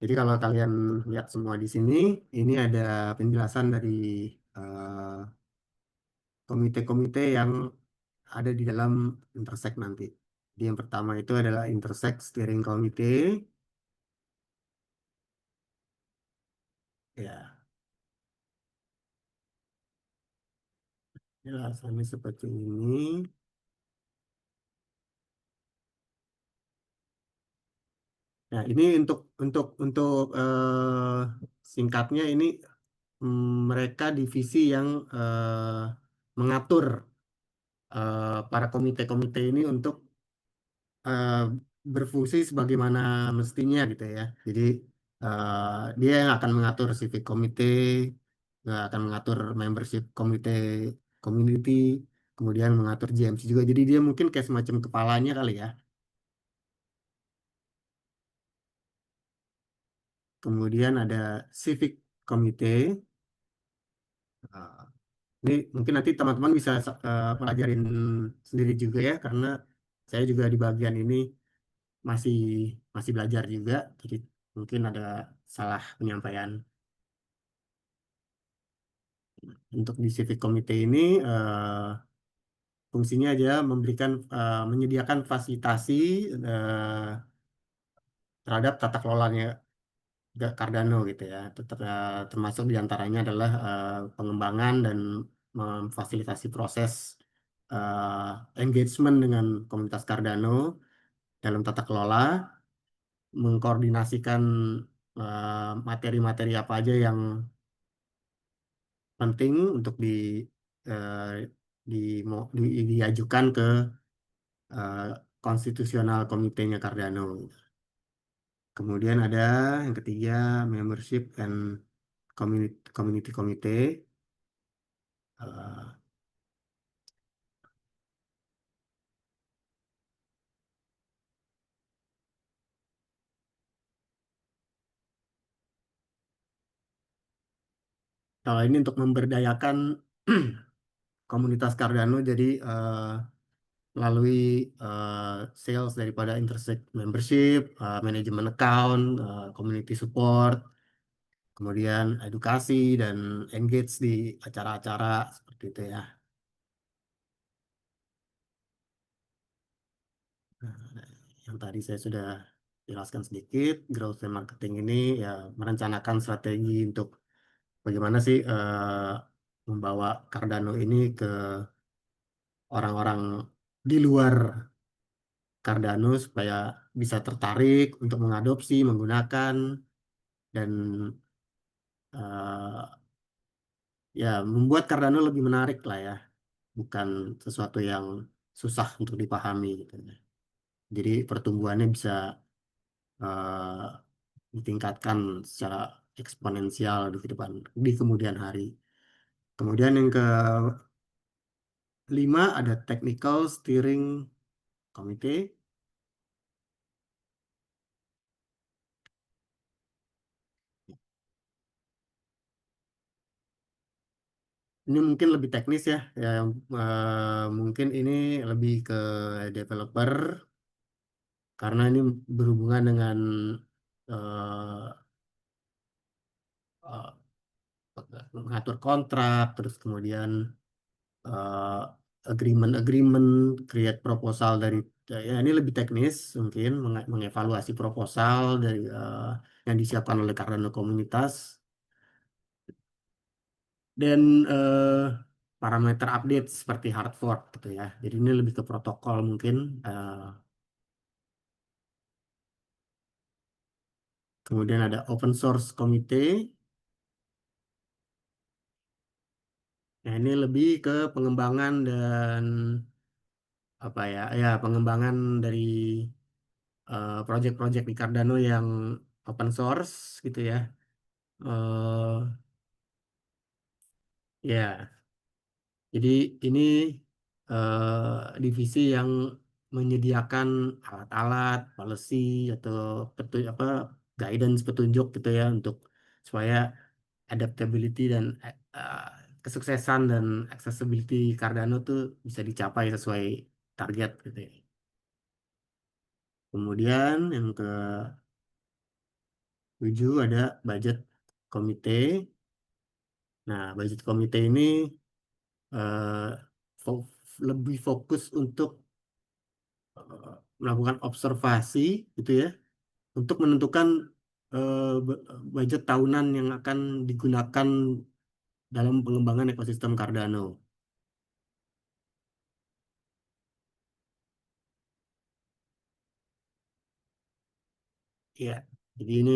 jadi kalau kalian lihat semua di sini, ini ada penjelasan dari eh, komite-komite yang ada di dalam Intersect nanti. Jadi yang pertama itu adalah Intersect Steering Committee. Ya, jelasannya seperti ini. Nah, ini untuk singkatnya ini mereka divisi yang mengatur para komite-komite ini untuk eh, berfungsi sebagaimana mestinya gitu ya. Jadi dia yang akan mengatur civic committee, akan mengatur membership komite community, kemudian mengatur GMC juga. Jadi dia mungkin kayak semacam kepalanya kali ya. Kemudian ada civic committee. Nah, ini mungkin nanti teman-teman bisa pelajarin sendiri juga ya, karena saya juga di bagian ini masih masih belajar juga, jadi mungkin ada salah penyampaian. Untuk di civic committee ini fungsinya aja menyediakan fasilitasi eh, terhadap tata kelolanya Cardano gitu ya. Termasuk diantaranya adalah pengembangan dan memfasilitasi proses engagement dengan komunitas Cardano dalam tata kelola, mengkoordinasikan materi-materi apa aja yang penting untuk eh, di, diajukan ke eh, konstitusional komitenya Cardano. Kemudian ada yang ketiga, membership and community committee. Eh, Kalau ini untuk memberdayakan komunitas Cardano, jadi melalui sales daripada intersect membership, manajemen account, community support, kemudian edukasi dan engage di acara-acara seperti itu ya. Nah, yang tadi saya sudah jelaskan sedikit, growth and marketing ini ya merencanakan strategi untuk bagaimana sih membawa Cardano ini ke orang-orang di luar Cardano supaya bisa tertarik untuk mengadopsi, menggunakan, dan eh, ya membuat Cardano lebih menarik lah ya, bukan sesuatu yang susah untuk dipahami gitu ya. Jadi pertumbuhannya bisa eh, ditingkatkan secara eksponensial di kemudian hari. Kemudian yang kelima ada Technical Steering Committee. Ini mungkin lebih teknis ya, mungkin ini lebih ke developer karena ini berhubungan dengan eh, eh, mengatur kontrak, terus kemudian eh, agreement, create proposal dari ya ini lebih teknis mungkin mengevaluasi proposal dari yang disiapkan oleh Cardano komunitas dan parameter update seperti hard fork gitu ya. Jadi ini lebih ke protokol mungkin. Kemudian ada open source committee. Nah, ini lebih ke pengembangan dan apa ya, ya pengembangan dari project-project di Cardano yang open source gitu ya. eh ya, jadi ini divisi yang menyediakan alat-alat, policy atau guidance petunjuk gitu ya untuk supaya adaptability dan eh, kesuksesan dan accessibility Cardano tuh bisa dicapai sesuai target gitu ya. Kemudian yang ke-7 ada budget komite. Nah, budget komite ini eh, fo- lebih fokus untuk melakukan observasi gitu ya untuk menentukan budget tahunan yang akan digunakan dalam pengembangan ekosistem Cardano. Ya, jadi ini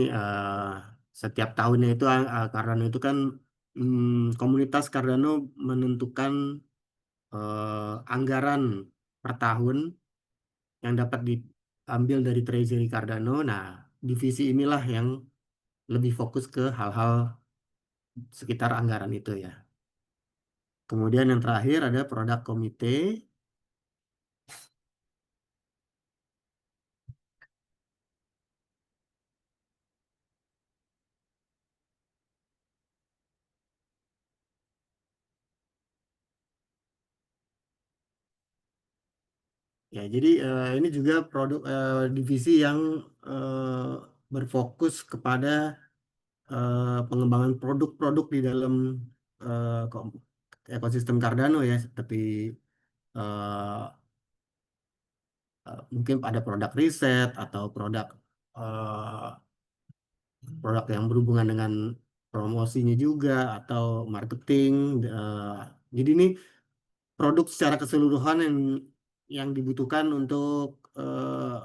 setiap tahunnya itu Cardano itu kan komunitas Cardano menentukan anggaran per tahun yang dapat ambil dari Treasury Cardano. Nah, divisi inilah yang lebih fokus ke hal-hal sekitar anggaran itu ya. Kemudian yang terakhir ada produk komite. Ya, jadi ini juga divisi yang berfokus kepada pengembangan produk-produk di dalam ekosistem Cardano ya, seperti eh, mungkin ada produk riset atau eh, produk yang berhubungan dengan promosinya juga atau marketing. Jadi ini produk secara keseluruhan yang dibutuhkan untuk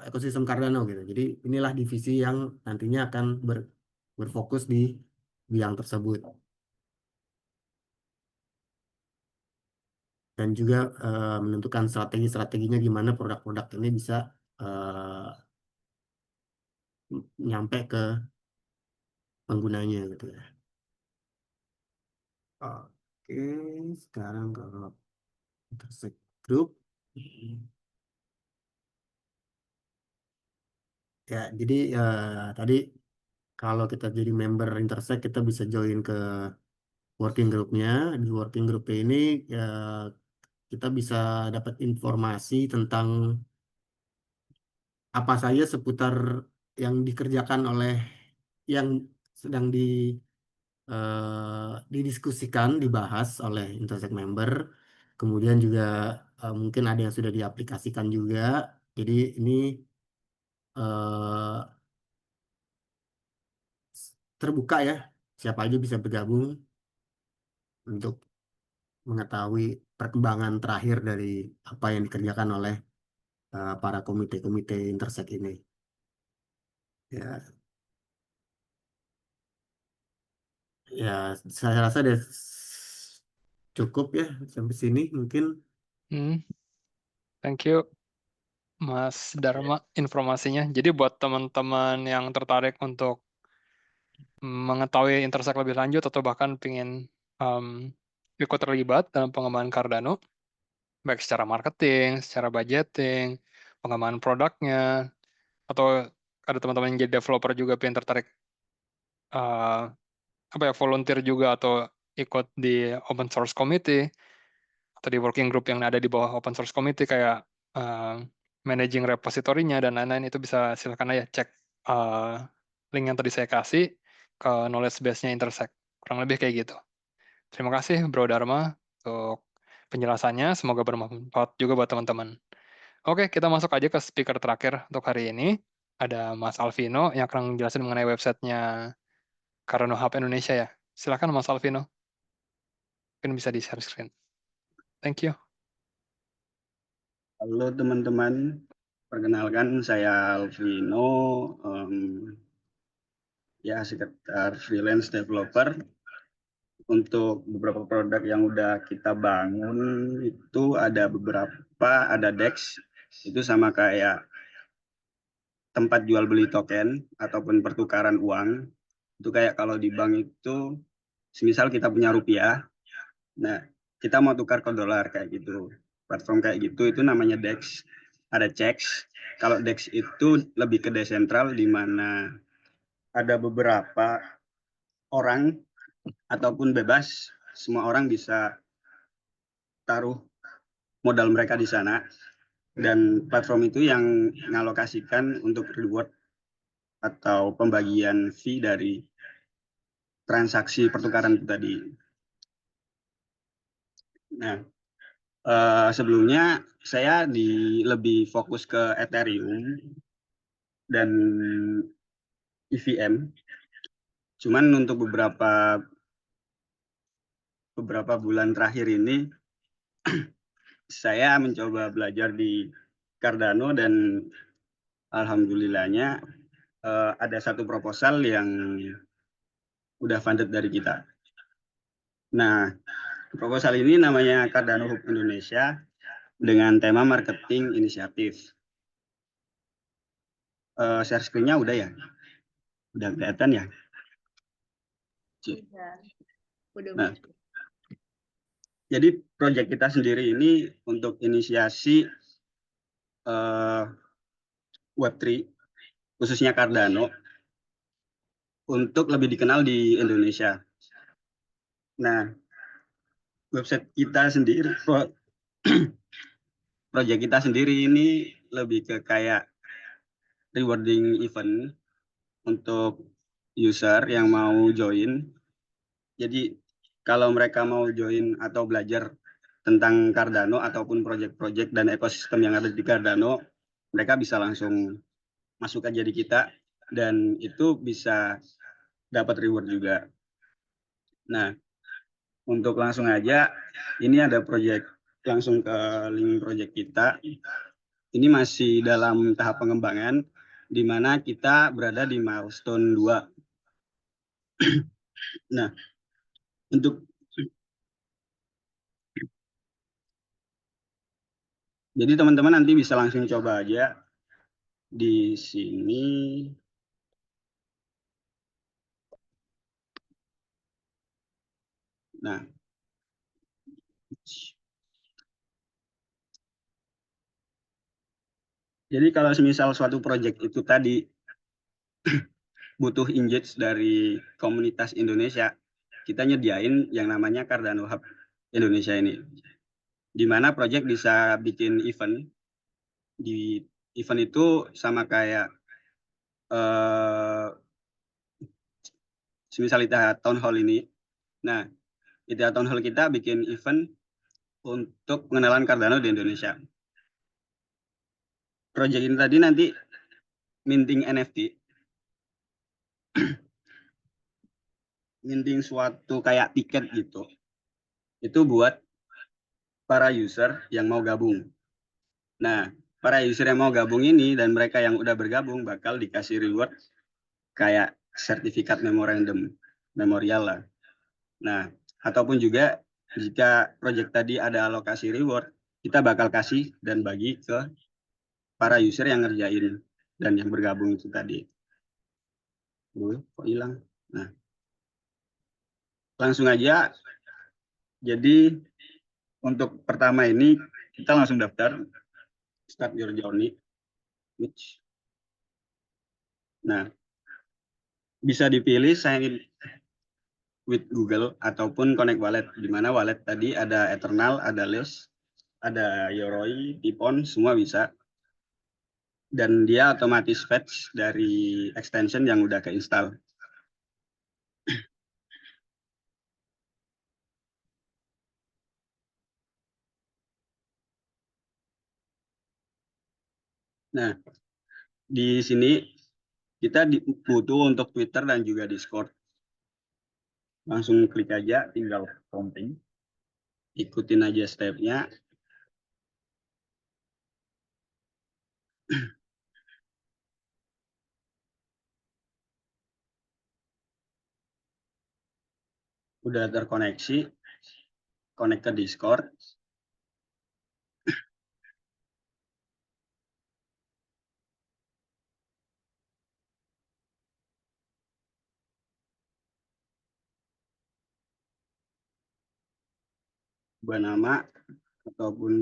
ekosistem Cardano gitu. Jadi inilah divisi yang nantinya akan berfokus di bidang tersebut. Dan juga menentukan strategi-strateginya gimana produk-produk ini bisa nyampe ke penggunanya gitu ya. Oke, sekarang kalau Intersect Group. Ya, jadi tadi kalau kita jadi member Intersect, kita bisa join ke working groupnya. Di working group ini ya, kita bisa dapat informasi tentang apa saja seputar yang dikerjakan oleh yang sedang didiskusikan, dibahas oleh Intersect member. Kemudian juga mungkin ada yang sudah diaplikasikan juga. Jadi ini eh, terbuka ya, siapa aja bisa bergabung untuk mengetahui perkembangan terakhir dari apa yang dikerjakan oleh para komite-komite Intersect ini. Ya, ya, saya rasa udah cukup ya sampai sini mungkin. Thank you, Mas Dharma, informasinya. Jadi buat teman-teman yang tertarik untuk mengetahui Intersect lebih lanjut atau bahkan ingin ikut terlibat dalam pengembangan Cardano, baik secara marketing, secara budgeting, pengembangan produknya, atau ada teman-teman yang jadi developer juga pengen tertarik volunteer juga atau ikut di open source committee atau di working group yang ada di bawah open source committee kayak managing repositorinya dan lain-lain, itu bisa silakan aja cek link yang tadi saya kasih ke knowledge base-nya Intersect. Kurang lebih kayak gitu. Terima kasih Bro Dharma untuk penjelasannya. Semoga bermanfaat juga buat teman-teman. Oke, kita masuk aja ke speaker terakhir untuk hari ini. Ada Mas Alvino yang akan menjelaskan mengenai websitenya Cardano Hub Indonesia ya. Silakan Mas Alvino. Mungkin bisa di share screen. Thank you. Halo teman-teman, perkenalkan saya Alvino, ya sekitar freelance developer. Untuk beberapa produk yang udah kita bangun itu ada beberapa, ada DEX, itu sama kayak tempat jual beli token ataupun pertukaran uang. Itu kayak kalau di bank itu, semisal kita punya rupiah, nah kita mau tukar ke dolar kayak gitu. Platform kayak gitu itu namanya DEX. Ada CEX. Kalau DEX itu lebih ke desentral, di mana ada beberapa orang ataupun bebas, semua orang bisa taruh modal mereka di sana, dan platform itu yang ngalokasikan untuk reward atau pembagian fee dari transaksi pertukaran itu tadi. Nah, sebelumnya saya lebih fokus ke Ethereum dan EVM. Cuman untuk beberapa bulan terakhir ini saya mencoba belajar di Cardano, dan alhamdulillahnya ada satu proposal yang udah funded dari kita. Nah, proposal ini namanya Cardano Hub Indonesia dengan tema marketing inisiatif. share screen-nya udah ya? Udah kelihatan ya? Udah Nah, muncul. jadi proyek kita sendiri ini untuk inisiasi Web3, khususnya Cardano, untuk lebih dikenal di Indonesia. Nah, website kita sendiri, proyek kita sendiri ini lebih ke kayak rewarding event untuk user yang mau join. Jadi kalau mereka mau join atau belajar tentang Cardano ataupun proyek-proyek dan ekosistem yang ada di Cardano, mereka bisa langsung masuk aja di kita dan itu bisa dapat reward juga. Nah, untuk langsung aja, ini ada proyek langsung ke link proyek kita. Ini masih dalam tahap pengembangan, di mana kita berada di milestone 2. Nah, jadi teman-teman nanti bisa langsung coba aja di sini. Nah, jadi kalau semisal suatu proyek itu tadi butuh engage dari komunitas Indonesia, kita nyediain yang namanya Cardano Hub Indonesia ini, di mana proyek bisa bikin event. Di event itu sama kayak semisal kita town hall ini. Nah, kita town hall kita bikin event untuk pengenalan Cardano di Indonesia. Proyek ini tadi nanti minting NFT, minting suatu kayak tiket gitu. Itu buat para user yang mau gabung. Nah, para user yang mau gabung ini dan mereka yang udah bergabung bakal dikasih reward kayak sertifikat memorial lah. Nah, ataupun juga jika proyek tadi ada alokasi reward, kita bakal kasih dan bagi ke para user yang ngerjain dan yang bergabung itu tadi. Kok hilang? Nah, langsung aja. Jadi untuk pertama ini kita langsung daftar, start your journey. Nah, bisa dipilih sign in with Google ataupun Connect Wallet, di mana wallet tadi ada Eternal, ada Lace, ada Yoroi, Tipon, semua bisa. Dan dia otomatis fetch dari extension yang udah keinstall. Nah, di sini kita butuh untuk Twitter dan juga Discord. Langsung klik aja, tinggal prompting. Ikutin aja stepnya. Udah terkoneksi, connect ke Discord. Ubah nama ataupun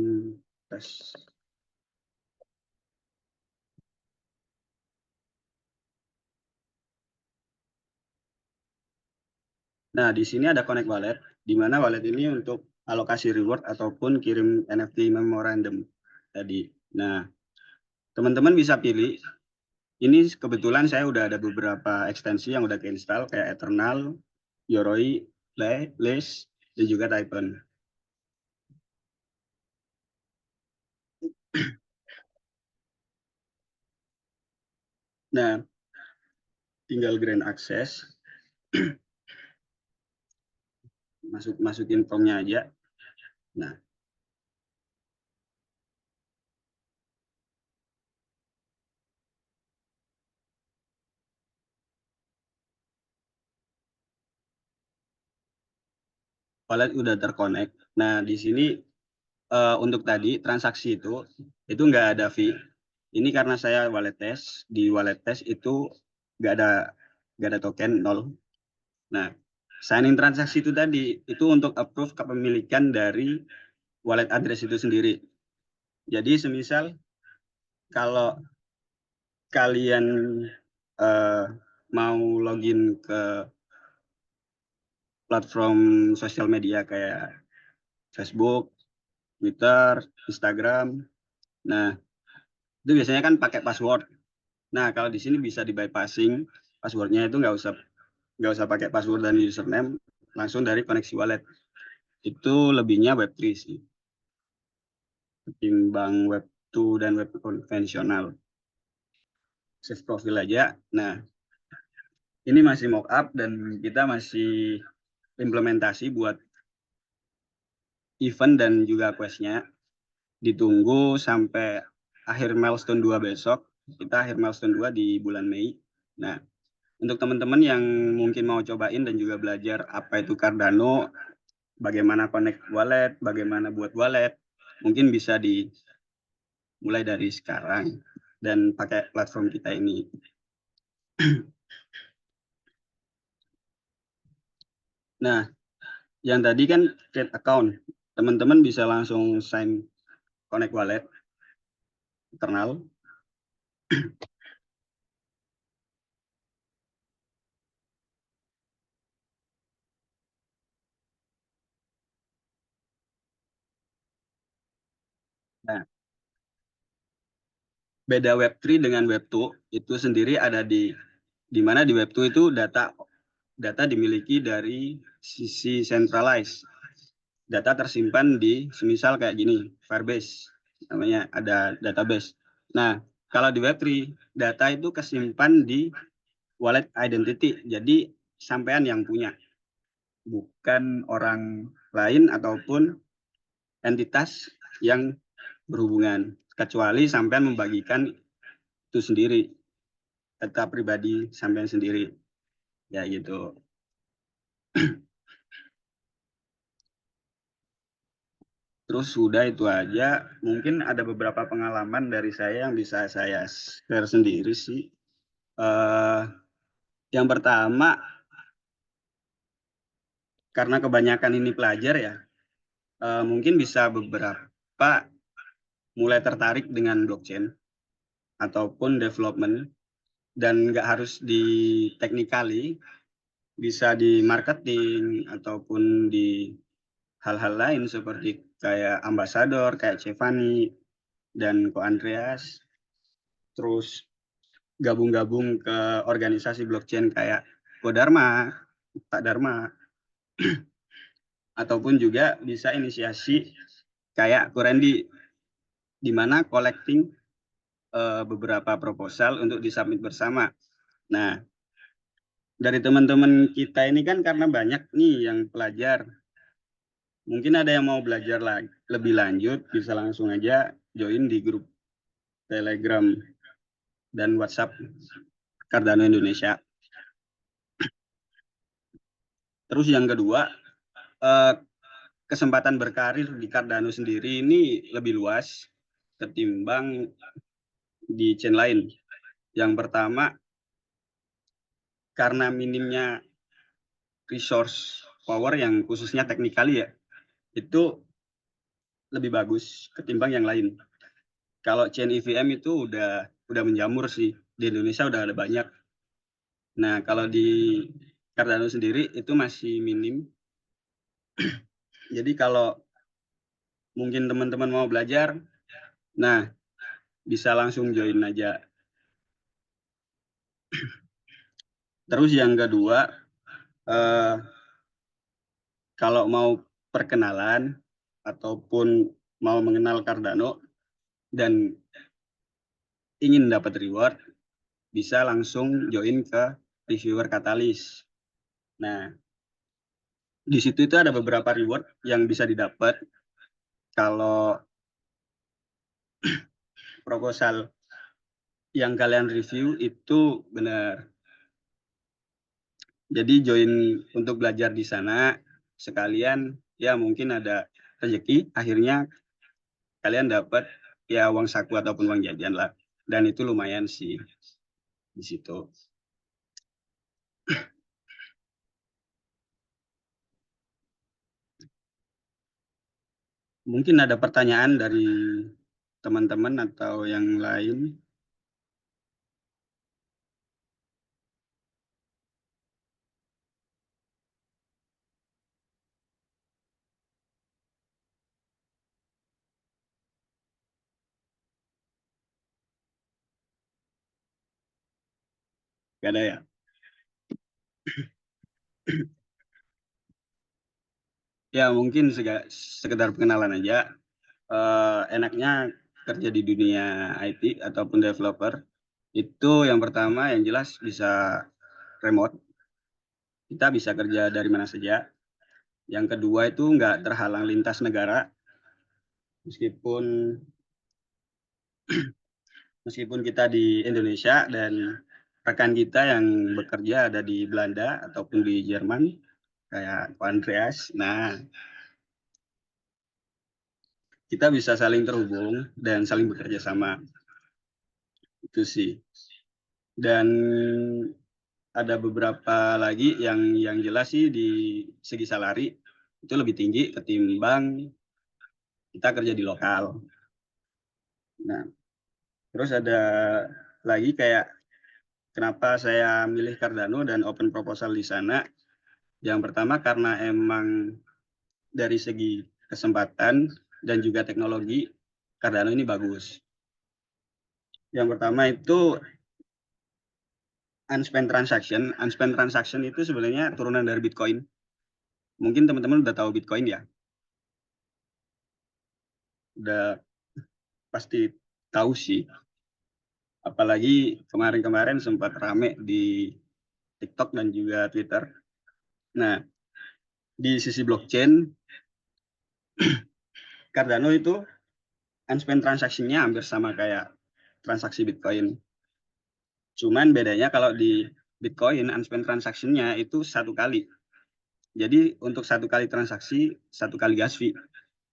tes. Nah, di sini ada Connect Wallet, di mana wallet ini untuk alokasi reward ataupun kirim NFT memorandum tadi. Nah, teman-teman bisa pilih. Ini kebetulan saya udah ada beberapa ekstensi yang udah keinstall kayak Eternal, Yoroi, Lace, dan juga Typhoon. Nah, tinggal grant access. Masukin formnya aja. Nah, wallet udah terkonek. Nah, di sini untuk tadi transaksi itu nggak ada fee. Ini karena saya wallet test, di wallet test itu nggak ada token, 0. Nah, signing transaksi itu tadi itu untuk approve kepemilikan dari wallet address itu sendiri. Jadi semisal kalau kalian mau login ke platform sosial media kayak Facebook, Twitter, Instagram, nah itu biasanya kan pakai password. Nah, kalau di sini bisa di bypassing passwordnya, itu nggak usah pakai password dan username, langsung dari koneksi wallet. Itu lebihnya Web3 sih, ketimbang Web2 dan web konvensional. Save profil aja. Nah, ini masih mock up dan kita masih implementasi buat event dan juga questnya. Ditunggu sampai akhir milestone 2 besok. Kita akhir milestone 2 di bulan Mei. Nah, untuk teman-teman yang mungkin mau cobain dan juga belajar apa itu Cardano, bagaimana connect wallet, bagaimana buat wallet, mungkin bisa dimulai dari sekarang dan pakai platform kita ini. Nah, yang tadi kan create account, teman-teman bisa langsung sign connect wallet internal. Nah, beda Web3 dengan Web2 itu sendiri ada di mana di Web2 itu data dimiliki dari sisi centralized. Data tersimpan di semisal kayak gini, Firebase, namanya ada database. Nah, kalau di Web3, data itu kesimpan di wallet identity, jadi sampean yang punya, bukan orang lain ataupun entitas yang berhubungan, kecuali sampean membagikan itu sendiri, data pribadi sampean sendiri, ya gitu. Terus sudah itu aja. Mungkin ada beberapa pengalaman dari saya yang bisa saya share sendiri sih. Yang pertama, karena kebanyakan ini pelajar ya, mungkin bisa beberapa mulai tertarik dengan blockchain ataupun development, dan nggak harus di technically, bisa di marketing ataupun di hal-hal lain seperti kayak ambasador, kayak Cevani dan Ko Andreas, terus gabung-gabung ke organisasi blockchain kayak Ko Dharma, Pak Dharma, ataupun juga bisa inisiasi kayak Kurendi, di mana collecting beberapa proposal untuk disubmit bersama. Nah, dari teman-teman kita ini kan karena banyak nih yang pelajar, mungkin ada yang mau belajar lebih lanjut, bisa langsung aja join di grup Telegram dan WhatsApp Cardano Indonesia. Terus yang kedua, kesempatan berkarir di Cardano sendiri ini lebih luas ketimbang di chain lain. Yang pertama, karena minimnya resource power yang khususnya technical ya, itu lebih bagus ketimbang yang lain. Kalau chain EVM itu udah menjamur sih, di Indonesia udah ada banyak. Nah, kalau di Cardano sendiri itu masih minim. Jadi kalau mungkin teman-teman mau belajar, nah bisa langsung join aja. Terus yang kedua, kalau mau perkenalan ataupun mau mengenal Cardano dan ingin dapat reward, bisa langsung join ke reviewer Catalyst. Nah, di situ itu ada beberapa reward yang bisa didapat kalau proposal yang kalian review itu benar. Jadi join untuk belajar di sana, sekalian ya mungkin ada rezeki, akhirnya kalian dapat ya uang saku ataupun uang jajan lah. dan itu lumayan sih di situ. Mungkin ada pertanyaan dari teman-teman atau yang lain. Gak ada ya? Ya mungkin sekedar pengenalan aja. Enaknya kerja di dunia IT ataupun developer itu yang pertama yang jelas bisa remote. Kita bisa kerja dari mana saja. Yang kedua itu nggak terhalang lintas negara. Meskipun kita di Indonesia dan rekan kita yang bekerja ada di Belanda ataupun di Jerman kayak Pak Andreas. Nah, kita bisa saling terhubung dan saling bekerja sama. Itu sih. Dan ada beberapa lagi yang jelas sih di segi salari itu lebih tinggi ketimbang kita kerja di lokal. Nah, terus ada lagi kayak kenapa saya milih Cardano dan open proposal di sana. Yang pertama karena emang dari segi kesempatan dan juga teknologi Cardano ini bagus. Yang pertama itu unspent transaction. Unspent transaction itu sebenarnya turunan dari Bitcoin. Mungkin teman-teman udah tahu Bitcoin ya. Udah pasti tahu sih. Apalagi kemarin-kemarin sempat rame di TikTok dan juga Twitter. Nah, di sisi blockchain, Cardano itu unspent transaction-nya hampir sama kayak transaksi Bitcoin. Cuman bedanya kalau di Bitcoin, unspent transaction-nya itu 1 kali. Jadi untuk 1 kali transaksi, 1 kali gas fee.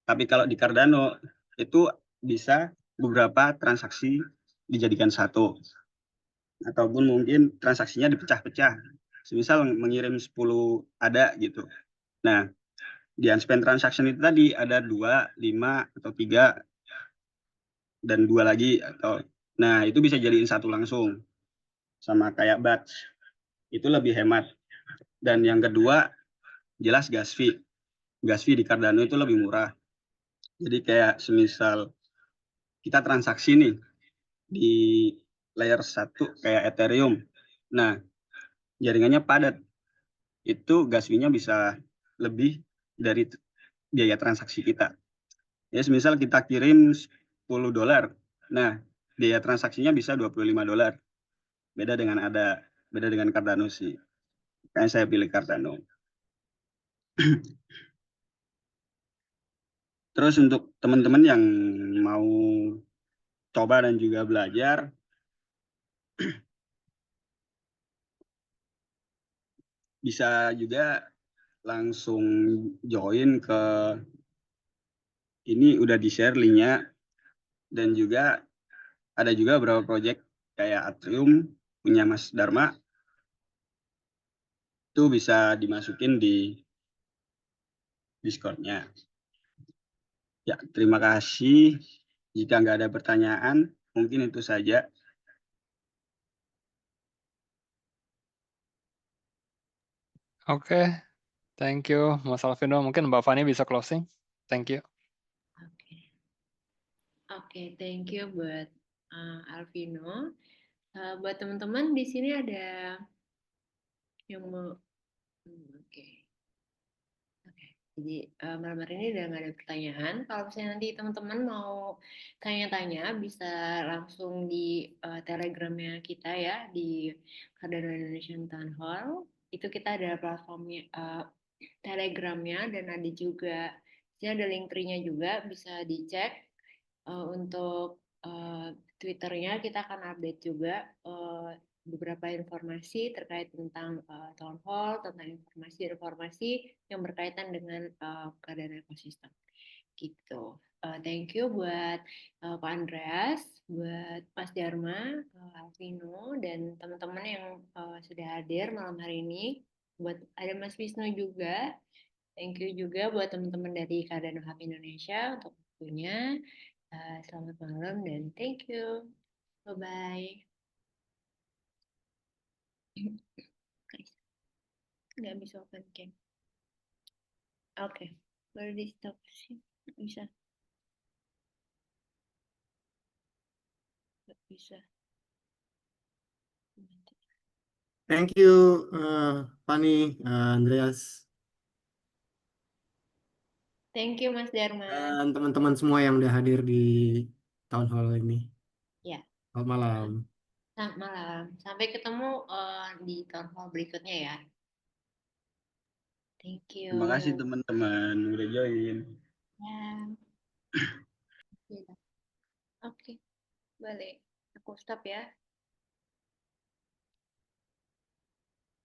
Tapi kalau di Cardano, itu bisa beberapa transaksi dijadikan satu. Ataupun mungkin transaksinya dipecah-pecah. Semisal mengirim 10 ada gitu. Nah, di unspent transaction itu tadi ada 2, 5, atau 3, dan 2 lagi. Nah, itu bisa jadiin satu langsung. Sama kayak batch. Itu lebih hemat. Dan yang kedua, jelas gas fee. Gas fee di Cardano itu lebih murah. Jadi kayak semisal kita transaksi nih di layer 1 kayak Ethereum. Nah, jaringannya padat. Itu gas fee-nya bisa lebih dari biaya transaksi kita. Ya, semisal kita kirim $10. Nah, biaya transaksinya bisa $25. Beda dengan Cardano sih. Makanya saya pilih Cardano. Terus untuk teman-teman yang mau coba dan juga belajar, bisa juga langsung join ke ini, udah di-share linknya. Dan juga ada juga beberapa project kayak Atrium punya Mas Dharma. Itu bisa dimasukin di Discord-nya. Ya, terima kasih. Jika nggak ada pertanyaan, mungkin itu saja. Oke, thank you Mas Alvino. Mungkin Mbak Fani bisa closing. Thank you. Oke, Oke, thank you buat Alvino. Buat teman-teman di sini ada yang mau, oke. Oke, jadi malam hari ini udah nggak ada pertanyaan. Kalau misalnya nanti teman-teman mau tanya-tanya, bisa langsung di Telegramnya kita ya, di Cardano Indonesian Town Hall. Itu kita ada platformnya, Telegramnya, dan ada juga, sini ada link tree-nya juga, bisa dicek. Untuk Twitternya kita akan update juga beberapa informasi terkait tentang town hall, tentang informasi-informasi yang berkaitan dengan Cardano ekosistem. Gitu. thank you buat Pak Andreas, buat Mas Dharma, Alvino, dan teman-teman yang sudah hadir malam hari ini. Buat ada Mas Wisnu juga. Thank you juga buat teman-teman dari Cardano Hub Indonesia untuk waktunya. Selamat malam dan thank you. Bye-bye. Nggak bisa open cam. Oke, baru di stop sih. Nggak bisa. Nggak bisa. Thank you, Fani, Andreas, Thank you Mas Dharma. dan teman-teman semua yang udah hadir di town hall ini. Ya, Selamat malam. selamat malam. Sampai ketemu di town hall berikutnya ya. Thank you. Terima kasih teman-teman udah join. Ya. Oke, balik. Aku stop ya.